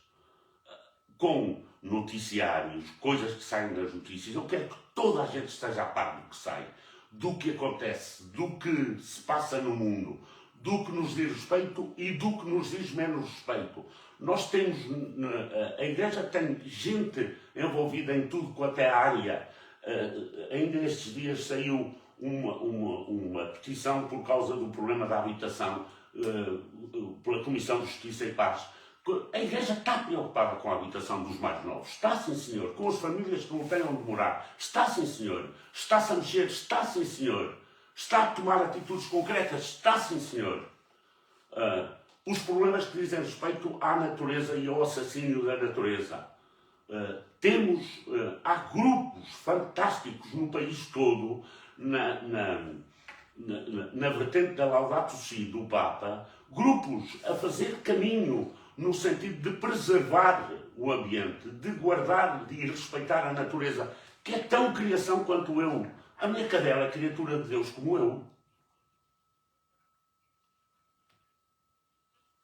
Speaker 3: com noticiários, coisas que saem das notícias. Eu quero que toda a gente esteja a par do que sai, do que acontece, do que se passa no mundo, do que nos diz respeito e do que nos diz menos respeito. Nós temos, a Igreja tem gente envolvida em tudo quanto é área. Ainda estes dias saiu uma petição por causa do problema da habitação, pela Comissão de Justiça e Paz. A Igreja está preocupada com a habitação dos mais novos. Está, sim, senhor. Com as famílias que não têm onde morar. Está, sim, senhor. Está-se a mexer. Está, sim, senhor. Está a tomar atitudes concretas. Está, sim, senhor. Os problemas que dizem respeito à natureza e ao assassínio da natureza. Há grupos fantásticos no país todo, na vertente da Laudato Si do Papa, grupos a fazer caminho no sentido de preservar o ambiente, de guardar e respeitar a natureza, que é tão criação quanto eu. A minha cadela é criatura de Deus como eu.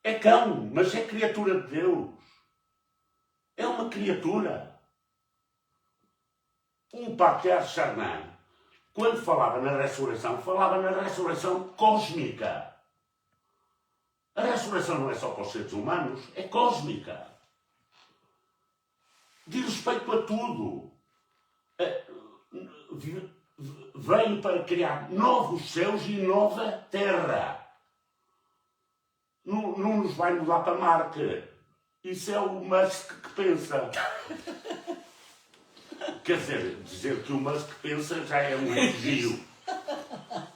Speaker 3: É cão, mas é criatura de Deus. É uma criatura. Um patriarca Chardin, quando falava na ressurreição cósmica. A ressurreição não é só para os seres humanos, é cósmica. Diz respeito a tudo. Veio para criar novos céus e nova terra. Não nos vai mudar para Marte. Isso é o Musk que pensa. Quer dizer que o Musk pensa já é um elogio.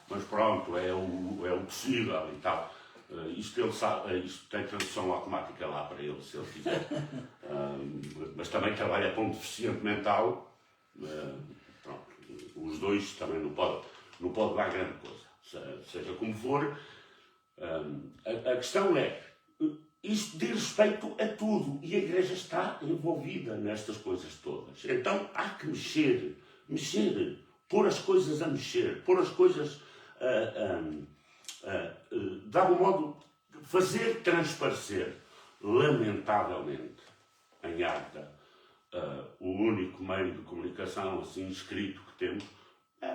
Speaker 3: Mas pronto, é o possível e tal. Isto ele sabe, isto tem tradução automática lá para ele, se ele quiser. Mas também trabalha com um deficiente mental. Pronto, os dois também não pode dar grande coisa. Seja como for, a questão é, isto diz respeito a tudo e a Igreja está envolvida nestas coisas todas. Então há que mexer, pôr as coisas a mexer, pôr as coisas de algum modo, fazer transparecer. Lamentavelmente, em Águeda, o único meio de comunicação assim escrito que temos,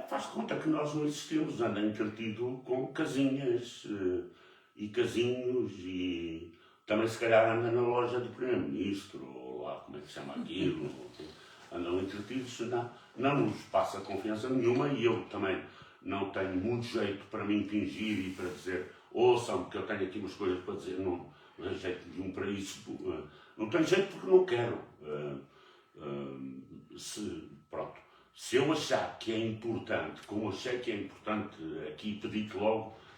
Speaker 3: faz conta que nós não existimos, anda entretido com casinhas e casinhos e também se calhar anda na loja do Primeiro-Ministro, ou lá como é que se chama aquilo, andam entretidos, não nos passa confiança nenhuma e eu também não tenho muito jeito para me impingir e para dizer ouçam, porque eu tenho aqui umas coisas para dizer, não tenho jeito nenhum para isso, não tenho jeito porque não quero. Se eu achar que é importante, como achei que é importante aqui,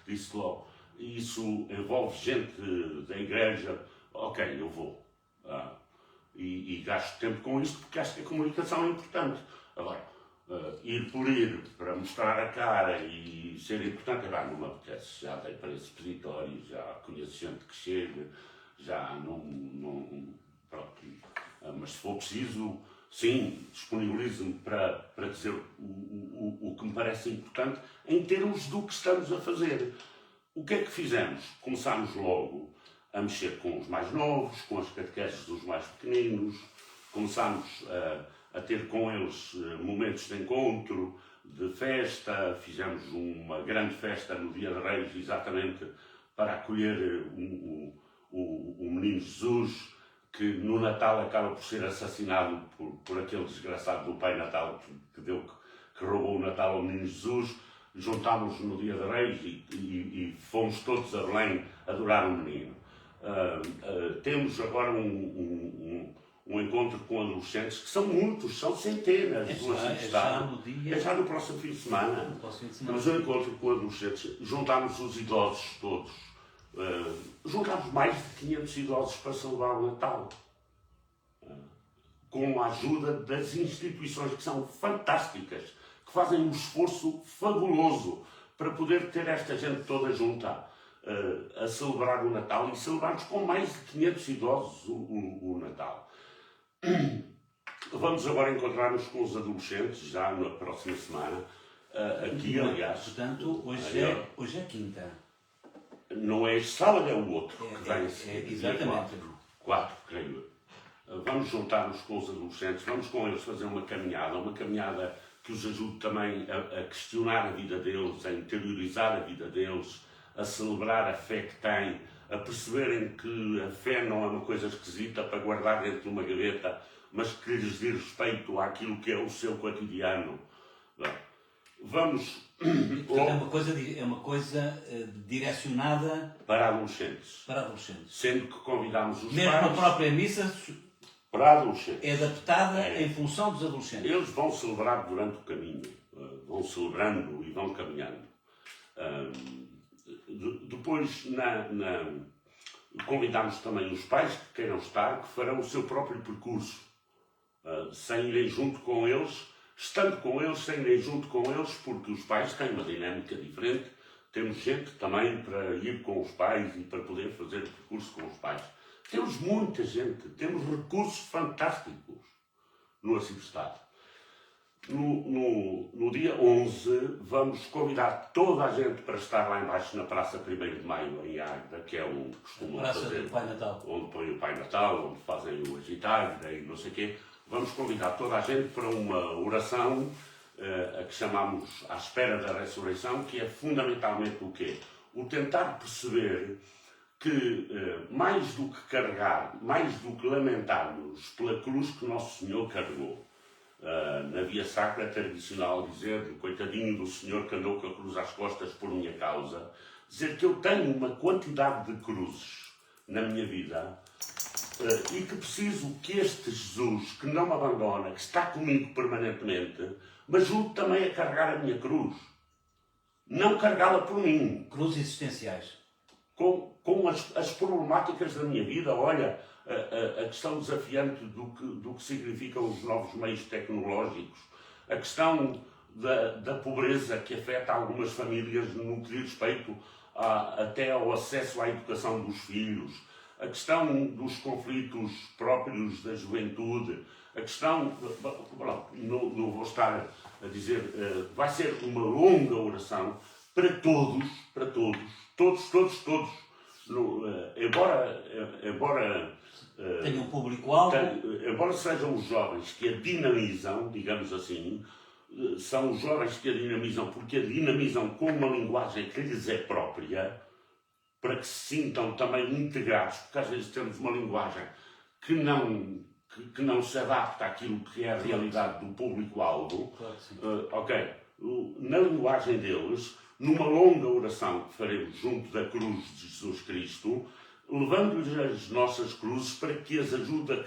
Speaker 3: disse logo, isso envolve gente da Igreja, ok, eu vou. E gasto tempo com isto porque acho que a comunicação é importante. Agora, ir por ir, para mostrar a cara e ser importante, não me apetece. Já dei para esse peditório, já conheço gente que chega, já não pronto. Mas se for preciso, sim, disponibilizo-me para dizer o que me parece importante em termos do que estamos a fazer. O que é que fizemos? Começámos logo a mexer com os mais novos, com as catequeses dos mais pequeninos, começámos a ter com eles momentos de encontro, de festa, fizemos uma grande festa no Dia de Reis, exatamente para acolher o menino Jesus, que no Natal acaba por ser assassinado por aquele desgraçado do Pai Natal que roubou o Natal ao menino Jesus. Juntámos no Dia de Reis e fomos todos a Belém adorar o menino. Temos agora um encontro com adolescentes, que são muitos, são centenas. É já no próximo fim de semana. Mas um encontro com adolescentes, juntámos os idosos todos. Juntámos mais de 500 idosos para celebrar o Natal. Com a ajuda das instituições que são fantásticas, que fazem um esforço fabuloso para poder ter esta gente toda junta a celebrar o Natal, e celebrarmos com mais de 500 idosos o Natal. Vamos agora encontrar-nos com os adolescentes, já na próxima semana, aqui, aliás.
Speaker 1: Portanto, hoje é quinta.
Speaker 3: Não é este sábado, é o outro que vem a seguir.
Speaker 1: Exatamente.
Speaker 3: 4, creio. Vamos juntar-nos com os adolescentes, vamos com eles fazer uma caminhada que os ajude também a questionar a vida deles, a interiorizar a vida deles, a celebrar a fé que têm, a perceberem que a fé não é uma coisa esquisita para guardar dentro de uma gaveta, mas que lhes diz respeito àquilo que é o seu cotidiano. Vamos...
Speaker 1: É uma coisa direcionada
Speaker 3: para adolescentes. Sendo que convidamos os pais...
Speaker 1: Mesmo a própria missa
Speaker 3: para adolescentes.
Speaker 1: é adaptada em função dos adolescentes.
Speaker 3: Eles vão celebrar durante o caminho. Vão celebrando e vão caminhando. Depois, convidamos também os pais que queiram estar, que farão o seu próprio percurso, sem irem junto com eles, estando com eles, sem irem junto com eles, porque os pais têm uma dinâmica diferente. Temos gente também para ir com os pais e para poder fazer o percurso com os pais. Temos muita gente, temos recursos fantásticos no Arciprestado. No dia 11, vamos convidar toda a gente para estar lá embaixo na Praça 1º de Maio, em Águeda, que é onde costumam fazer,
Speaker 1: do Pai Natal.
Speaker 3: Onde põe o Pai Natal, onde fazem o agitar e não sei o quê. Vamos convidar toda a gente para uma oração, a que chamamos À Espera da Ressurreição, que é fundamentalmente o quê? O tentar perceber que, mais do que carregar, mais do que lamentarmos pela cruz que Nosso Senhor carregou, na via sacra é tradicional dizer, coitadinho do Senhor que andou com a cruz às costas por minha causa, dizer que eu tenho uma quantidade de cruzes na minha vida e que preciso que este Jesus, que não me abandona, que está comigo permanentemente, me ajude também a carregar a minha cruz. Não carregá-la por mim.
Speaker 1: Cruzes existenciais.
Speaker 3: Com as problemáticas da minha vida, olha, a questão desafiante do que significam os novos meios tecnológicos, a questão da pobreza que afeta algumas famílias no que diz respeito até ao acesso à educação dos filhos, a questão dos conflitos próprios da juventude, a questão, não vou estar a dizer, vai ser uma longa oração para todos, embora
Speaker 1: tenha um público-alvo.
Speaker 3: Embora sejam os jovens que a dinamizam, digamos assim, são os jovens que a dinamizam porque a dinamizam com uma linguagem que lhes é própria, para que se sintam também integrados, porque às vezes temos uma linguagem que não se adapta àquilo que é a realidade do público-alvo. Claro, na linguagem deles, numa longa oração que faremos junto da cruz de Jesus Cristo, levando-lhes as nossas cruzes para que as ajude a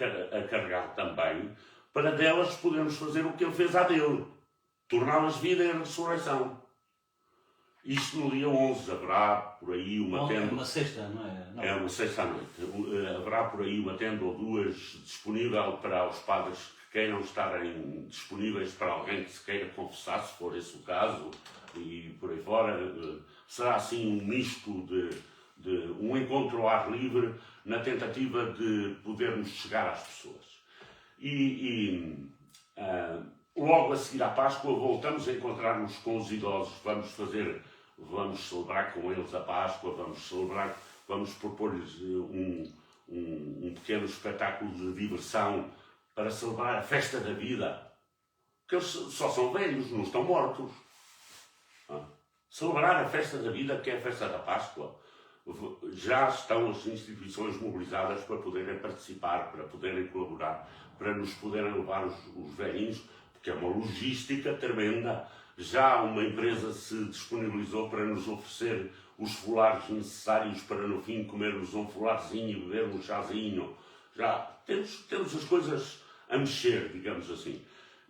Speaker 3: carregar também, para delas podermos fazer o que ele fez à dele, torná-las vida e ressurreição. Isto no dia 11, haverá por aí uma tenda...
Speaker 1: É uma sexta, não é? Não.
Speaker 3: É uma sexta à noite. Haverá por aí uma tenda ou duas disponível para os padres que queiram estarem disponíveis para alguém que se queira confessar, se for esse o caso, e por aí fora. Será assim um misto de um encontro ao ar livre na tentativa de podermos chegar às pessoas. Logo a seguir à Páscoa voltamos a encontrar-nos com os idosos, vamos celebrar com eles a Páscoa, vamos propor-lhes um pequeno espetáculo de diversão para celebrar a festa da vida, Porque eles só são velhos, não estão mortos. Celebrar a festa da vida, que é a festa da Páscoa. Já estão as instituições mobilizadas para poderem participar, para poderem colaborar, para nos poderem levar os velhinhos, porque é uma logística tremenda. Já uma empresa se disponibilizou para nos oferecer os folares necessários para no fim comermos um folarzinho e bebermos um chazinho. Já temos as coisas a mexer, digamos assim.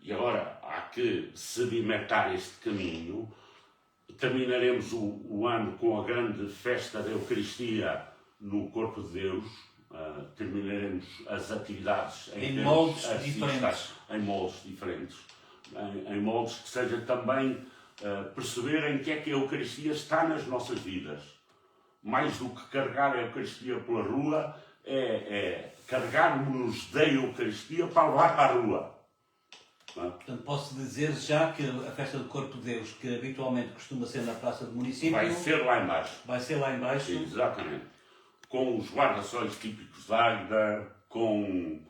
Speaker 3: E agora há que sedimentar este caminho. Terminaremos o ano com a grande festa da Eucaristia no Corpo de Deus. Terminaremos as atividades
Speaker 1: em moldes diferentes.
Speaker 3: Em moldes que seja também perceberem que é que a Eucaristia está nas nossas vidas. Mais do que carregar a Eucaristia pela rua, é carregarmos-nos da Eucaristia para levar para a rua.
Speaker 1: Portanto, posso dizer já que a festa do Corpo de Deus, que habitualmente costuma ser na Praça do Município...
Speaker 3: Vai ser lá embaixo.
Speaker 1: Vai ser lá embaixo.
Speaker 3: Exatamente. Com os guarda-sóis típicos de Águeda, com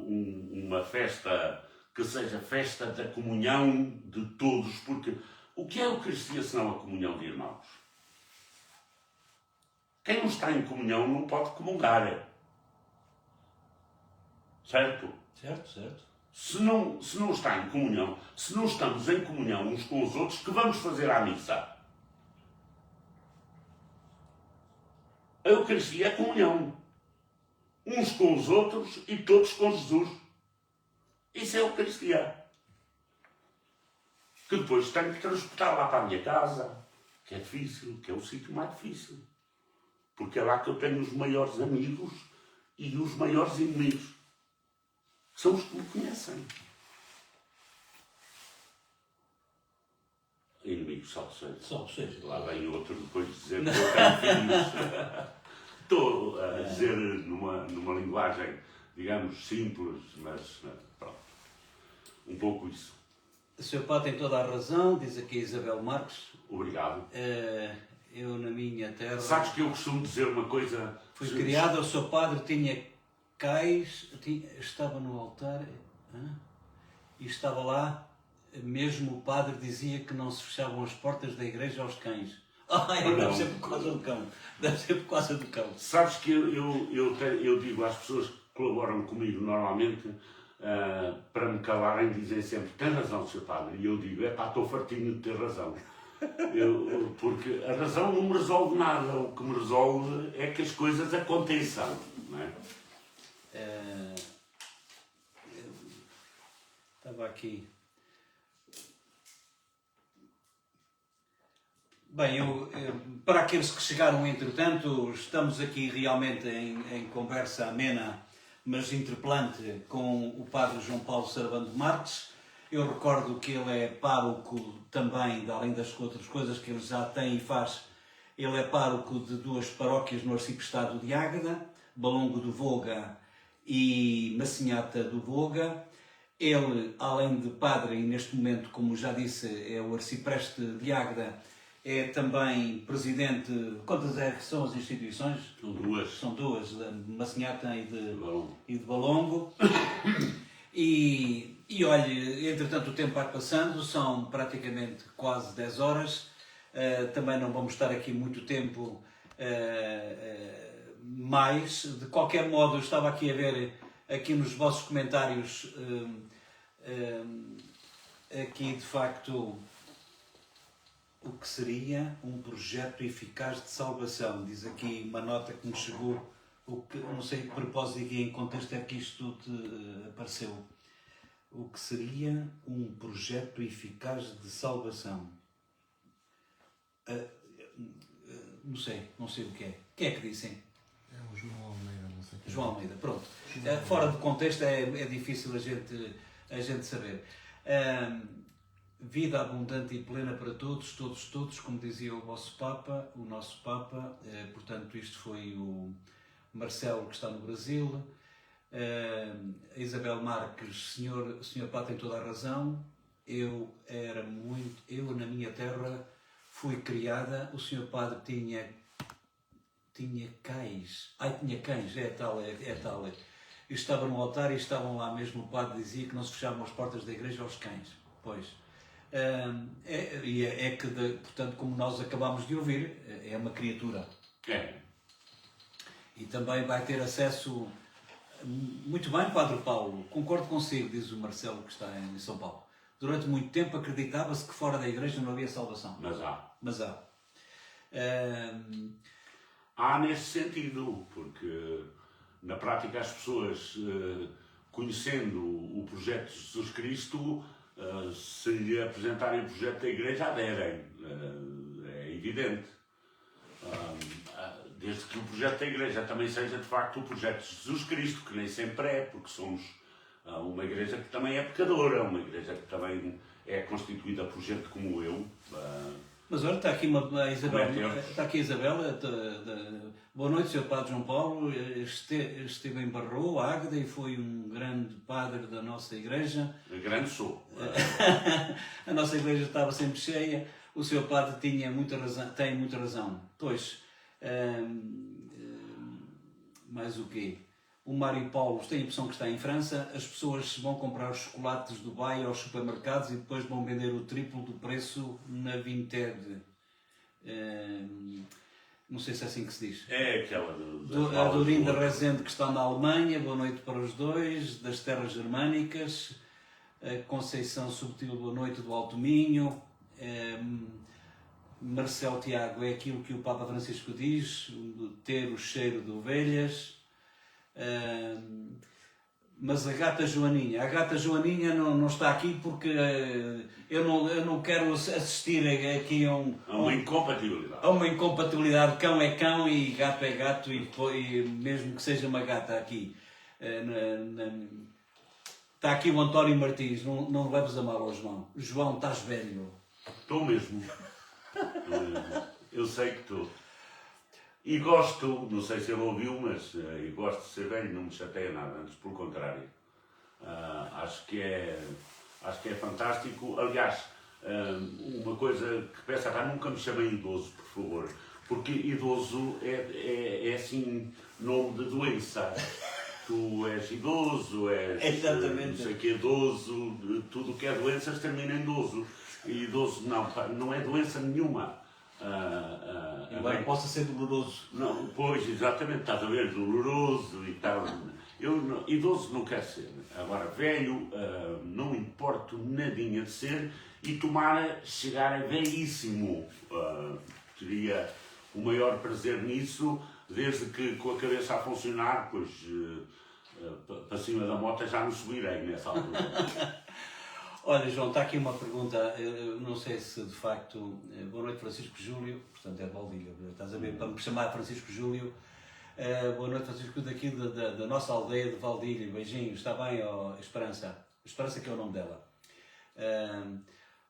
Speaker 3: uma festa que seja festa da comunhão de todos, porque o que é a Eucaristia senão a comunhão de irmãos? Quem não está em comunhão não pode comungar. Certo?
Speaker 1: Certo.
Speaker 3: Se não está em comunhão, se não estamos em comunhão uns com os outros, que vamos fazer à missa? A Eucaristia é comunhão. Uns com os outros e todos com Jesus. Isso é a Eucaristia. Que depois tenho que transportar lá para a minha casa, que é difícil, que é o sítio mais difícil. Porque é lá que eu tenho os maiores amigos e os maiores inimigos. São os que me conhecem. Inimigos, salve seja. Lá vem outro depois de dizer que eu tenho filhos. Estou a dizer numa linguagem, digamos, simples, mas pronto. Um pouco isso.
Speaker 1: O Sr. Padre tem toda a razão, diz aqui a Isabel Marques.
Speaker 3: Obrigado.
Speaker 1: Eu, na minha terra...
Speaker 3: Sabes que eu costumo dizer uma coisa...
Speaker 1: Fui criado, o Sr. Padre tinha cais, estava no altar e estava lá, mesmo o padre dizia que não se fechavam as portas da igreja aos cães. Deve ser por causa do cão. Deve ser por causa do cão.
Speaker 3: Sabes que eu digo às pessoas que colaboram comigo normalmente, para me calarem, dizem sempre: tem razão, Sr. Padre. E eu digo: estou fartinho de ter razão. Porque a razão não me resolve nada. O que me resolve é que as coisas aconteçam, não é?
Speaker 1: Estava aqui. Bem, para aqueles que chegaram entretanto, estamos aqui realmente em conversa amena, mas interpelante, com o Padre João Paulo Sarabando Marques. Eu recordo que ele é pároco também, além das outras coisas que ele já tem e faz, ele é pároco de 2 paróquias no Arciprestado de Águeda, Balongo do Voga e Massinhata do Voga. Ele, além de padre, e neste momento, como já disse, é o Arcipreste de Águeda, é também presidente... Quantas são as instituições?
Speaker 3: São 2.
Speaker 1: De Massinhata e de Balongo. E olha, entretanto o tempo vai passando, são praticamente quase 10 horas. Também não vamos estar aqui muito tempo mais. De qualquer modo, eu estava aqui a ver aqui nos vossos comentários aqui de facto o que seria um projeto eficaz de salvação. Diz aqui uma nota que me chegou, não sei que propósito e em contexto é que isto te apareceu. O que seria um projeto eficaz de salvação? Não sei o que é. Quem é que dissem?
Speaker 2: É o João Almeida, não sei.
Speaker 1: João Almeida, pronto. Fora de contexto é difícil a gente saber. Vida abundante e plena para todos, como dizia o nosso Papa. Portanto, isto foi o Marcelo, que está no Brasil. A Isabel Marques, senhor Pá tem toda a razão. Eu na minha terra fui criada, o senhor Padre tinha cães. Tinha cães, é tal. e estava no altar e estavam lá mesmo, o padre dizia que não se fechavam as portas da igreja aos cães. Pois. Portanto, como nós acabámos de ouvir, é uma criatura.
Speaker 3: É.
Speaker 1: E também vai ter acesso. Muito bem, Padre Paulo, concordo consigo, diz o Marcelo, que está em São Paulo. Durante muito tempo acreditava-se que fora da igreja não havia salvação.
Speaker 3: Mas há.
Speaker 1: Há.
Speaker 3: Há nesse sentido, porque na prática as pessoas, conhecendo o projeto de Jesus Cristo, se lhe apresentarem o projeto da igreja, aderem. É evidente. Desde que o projeto da igreja também seja de facto o projeto de Jesus Cristo, que nem sempre é, porque somos uma igreja que também é pecadora, uma igreja que também é constituída por gente como eu.
Speaker 1: Mas olha, está aqui a Isabel. Está aqui a Isabela. Boa noite, Sr. Padre João Paulo. Esteve em Barrow, Águeda, e foi um grande padre da nossa igreja.
Speaker 3: Grande sou.
Speaker 1: A nossa igreja estava sempre cheia. O Sr. Padre tem muita razão. Pois, mais o quê? O Mário Paulo tem a impressão que está em França. As pessoas vão comprar os chocolates do Dubai aos supermercados e depois vão vender o triplo do preço na Vinted. Não sei se é assim que se diz.
Speaker 3: É aquela
Speaker 1: A Dorinda Rezende, que está na Alemanha. Boa noite para os dois. Das terras germânicas. A Conceição Subtil, boa noite, do Alto Minho. Marcelo Tiago, é aquilo que o Papa Francisco diz, ter o cheiro de ovelhas. Mas a gata Joaninha não está aqui porque eu não quero assistir aqui a
Speaker 3: uma incompatibilidade.
Speaker 1: A uma incompatibilidade. Cão é cão e gato é gato, e mesmo que seja uma gata aqui. Está aqui o António Martins, não leves a mal ao João. João, estás velho.
Speaker 3: Estou mesmo. Eu sei que estou. E gosto, não sei se ele ouviu, mas eu gosto de ser velho, não me chateia nada, antes pelo contrário. Acho que é fantástico. Aliás, uma coisa que peço, nunca me chamem idoso, por favor, porque idoso é assim nome de doença. Tu és idoso, és não sei que idoso, tudo que é doenças termina em idoso. E idoso não é doença nenhuma.
Speaker 1: Embora possa ser doloroso.
Speaker 3: Não, pois, exatamente, estás a ver, doloroso e tal. Idoso não quer ser. Agora, velho, não me importo nadinha de ser, e tomara chegar a velhíssimo. Teria o maior prazer nisso, desde que com a cabeça a funcionar, pois para cima da moto já não subirei nessa altura.
Speaker 1: Olha, João, está aqui uma pergunta, eu não sei se de facto... Boa noite, Francisco Júlio, portanto é de Valdilha, estás a ver, para me chamar Francisco Júlio. Boa noite, Francisco, daqui da nossa aldeia de Valdilha, beijinhos, está bem, Esperança? Esperança, que é o nome dela.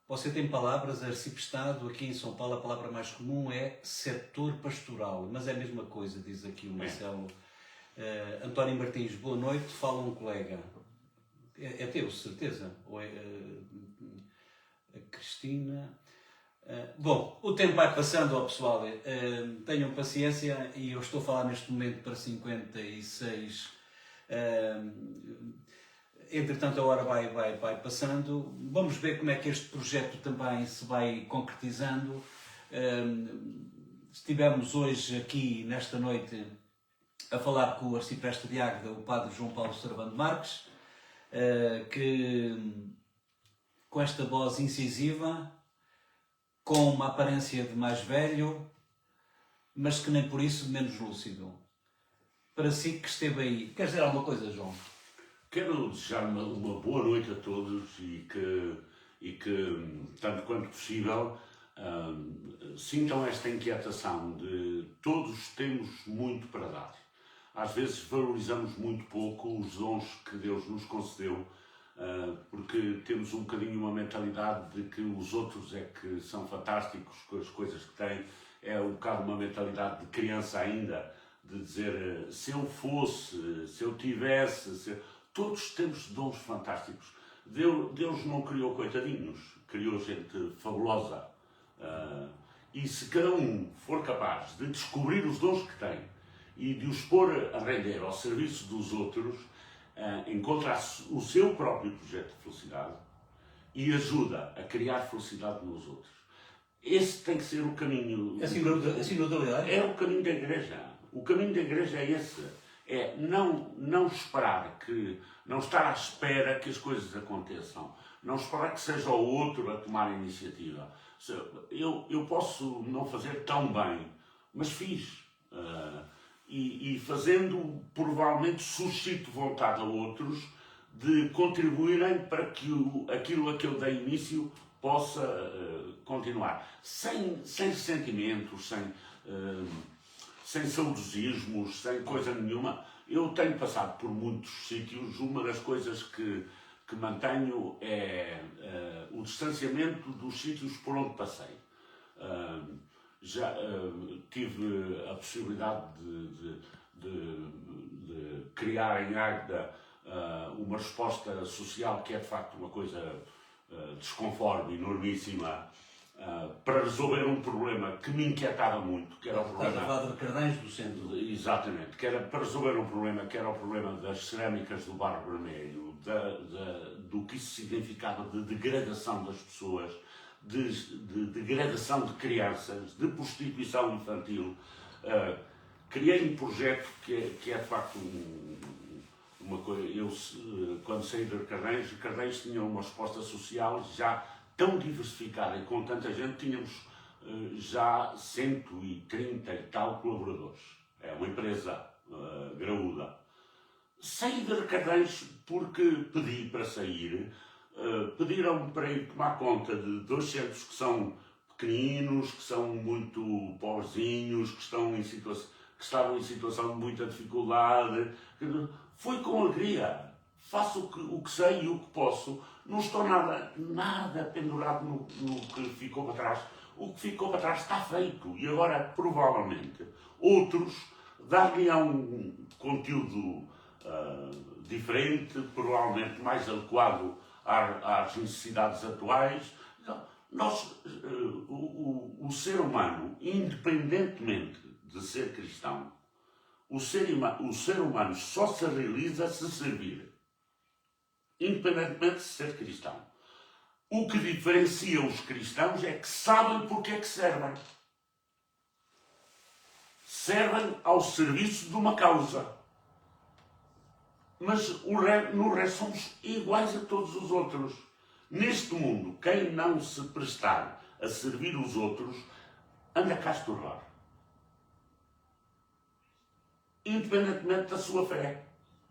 Speaker 1: Você tem palavras, arciprestado, aqui em São Paulo a palavra mais comum é setor pastoral, mas é a mesma coisa, diz aqui o Marcelo. António Martins, boa noite, fala um colega. É teu, certeza? Ou é a Cristina? Bom, o tempo vai passando, pessoal. Tenham paciência, e eu estou a falar neste momento para 56. Entretanto, a hora vai passando. Vamos ver como é que este projeto também se vai concretizando. Estivemos hoje aqui, nesta noite, a falar com o arcipreste de Águeda, o padre João Paulo Sarabando Marques, que com esta voz incisiva, com uma aparência de mais velho, mas que nem por isso menos lúcido. Para si que esteve aí, quer dizer alguma coisa, João?
Speaker 3: Quero desejar uma boa noite a todos e que tanto quanto possível, sintam esta inquietação de todos temos muito para dar. Às vezes valorizamos muito pouco os dons que Deus nos concedeu, porque temos um bocadinho uma mentalidade de que os outros é que são fantásticos com as coisas que têm. É um bocado uma mentalidade de criança ainda, de dizer, se eu fosse, se eu tivesse... Todos temos dons fantásticos. Deus não criou coitadinhos, criou gente fabulosa. E se cada um for capaz de descobrir os dons que tem e de os pôr a render ao serviço dos outros, encontra o seu próprio projeto de felicidade e ajuda a criar felicidade nos outros. Esse tem que ser o caminho.
Speaker 1: A sinodalidade?
Speaker 3: É o caminho da Igreja. O caminho da Igreja é esse. É não esperar não estar à espera que as coisas aconteçam. Não esperar que seja o outro a tomar a iniciativa. Eu posso não fazer tão bem, mas fiz. E fazendo, provavelmente suscito vontade a outros de contribuírem para que aquilo a que eu dei início possa continuar. Sem ressentimentos, sem saudosismos, sem coisa nenhuma. Eu tenho passado por muitos sítios. Uma das coisas que mantenho é o distanciamento dos sítios por onde passei. Já tive a possibilidade de criar em Águeda uma resposta social que é de facto uma coisa desconforme, enormíssima, para resolver um problema que me inquietava muito, que era o problema...
Speaker 1: Estás a falar de Cardães do Centro.
Speaker 3: Exatamente, que era para resolver um problema que era o problema das cerâmicas do Barro Vermelho, do que isso significava de degradação das pessoas, de degradação de crianças, de prostituição infantil. Criei um projeto que é de facto uma coisa. Eu, quando saí de Cardães tinha uma resposta social já tão diversificada e com tanta gente, tínhamos já 130 e tal colaboradores. É uma empresa graúda. Saí de Cardães porque pedi para sair. Pediram-me para ir tomar conta de 2 centros que são pequeninos, que são muito pobrezinhos, que estavam em situação de muita dificuldade. Foi com alegria. Faço o que sei e o que posso. Não estou nada pendurado no que ficou para trás. O que ficou para trás está feito. E agora, provavelmente, outros dar-lhe um conteúdo diferente, provavelmente mais adequado às necessidades atuais. O ser humano, independentemente de ser cristão, o ser humano só se realiza se servir. Independentemente de ser cristão. O que diferencia os cristãos é que sabem porque é que servem. Servem ao serviço de uma causa. Mas no resto somos iguais a todos os outros. Neste mundo, quem não se prestar a servir os outros, anda cá a estorvar. Independentemente da sua fé,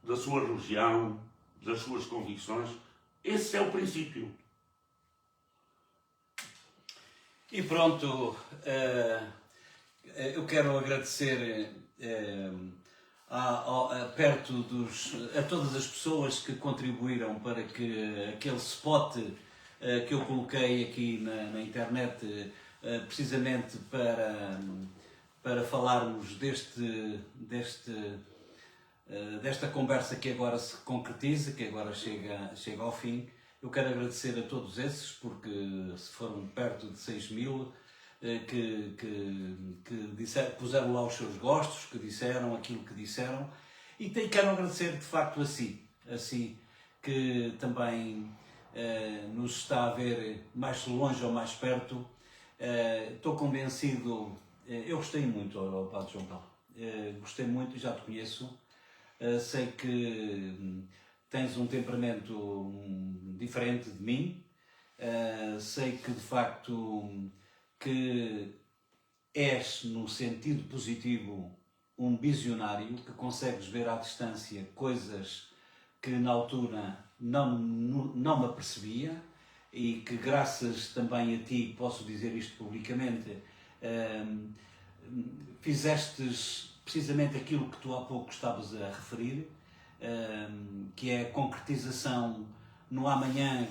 Speaker 3: da sua religião, das suas convicções, esse é o princípio.
Speaker 1: E pronto, eu quero agradecer a todas as pessoas que contribuíram para que aquele spot que eu coloquei aqui na internet, precisamente para falarmos desta conversa que agora se concretiza, que agora chega ao fim. Eu quero agradecer a todos esses, porque se foram perto de 6.000 que puseram lá os seus gostos, que disseram aquilo que disseram, e quero agradecer de facto a si que também nos está a ver mais longe ou mais perto. Estou convencido, eu gostei muito, Padre João Paulo, gostei muito, já te conheço, sei que tens um temperamento diferente de mim, sei que de facto que és, no sentido positivo, um visionário, que consegues ver à distância coisas que na altura não me apercebia e que graças também a ti, posso dizer isto publicamente, fizestes precisamente aquilo que tu há pouco estavas a referir, que é a concretização no amanhã,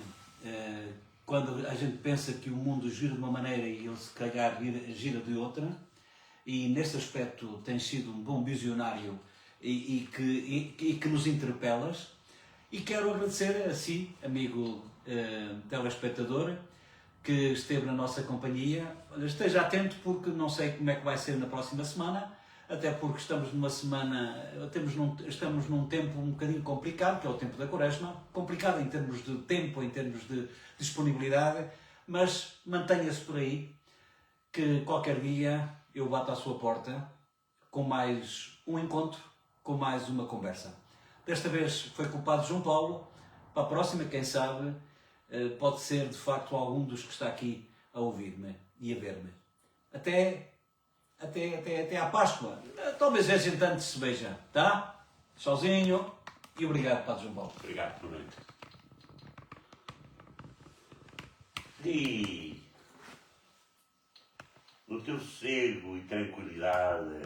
Speaker 1: quando a gente pensa que o mundo gira de uma maneira e ele se calhar gira de outra, e nesse aspecto tens sido um bom visionário e que nos interpelas. E quero agradecer a si, amigo telespectador, que esteve na nossa companhia. Esteja atento porque não sei como é que vai ser na próxima semana, até porque estamos numa semana, estamos num tempo um bocadinho complicado, que é o tempo da Quaresma, complicado em termos de tempo, em termos de disponibilidade, mas mantenha-se por aí, que qualquer dia eu bato à sua porta com mais um encontro, com mais uma conversa. Desta vez foi com o Padre João Paulo, para a próxima, quem sabe, pode ser de facto algum dos que está aqui a ouvir-me e a ver-me. Até à Páscoa. Talvez a gente antes se beija, tá? Sozinho. E obrigado, Padre João Paulo.
Speaker 3: Obrigado, boa noite. E no teu sossego e tranquilidade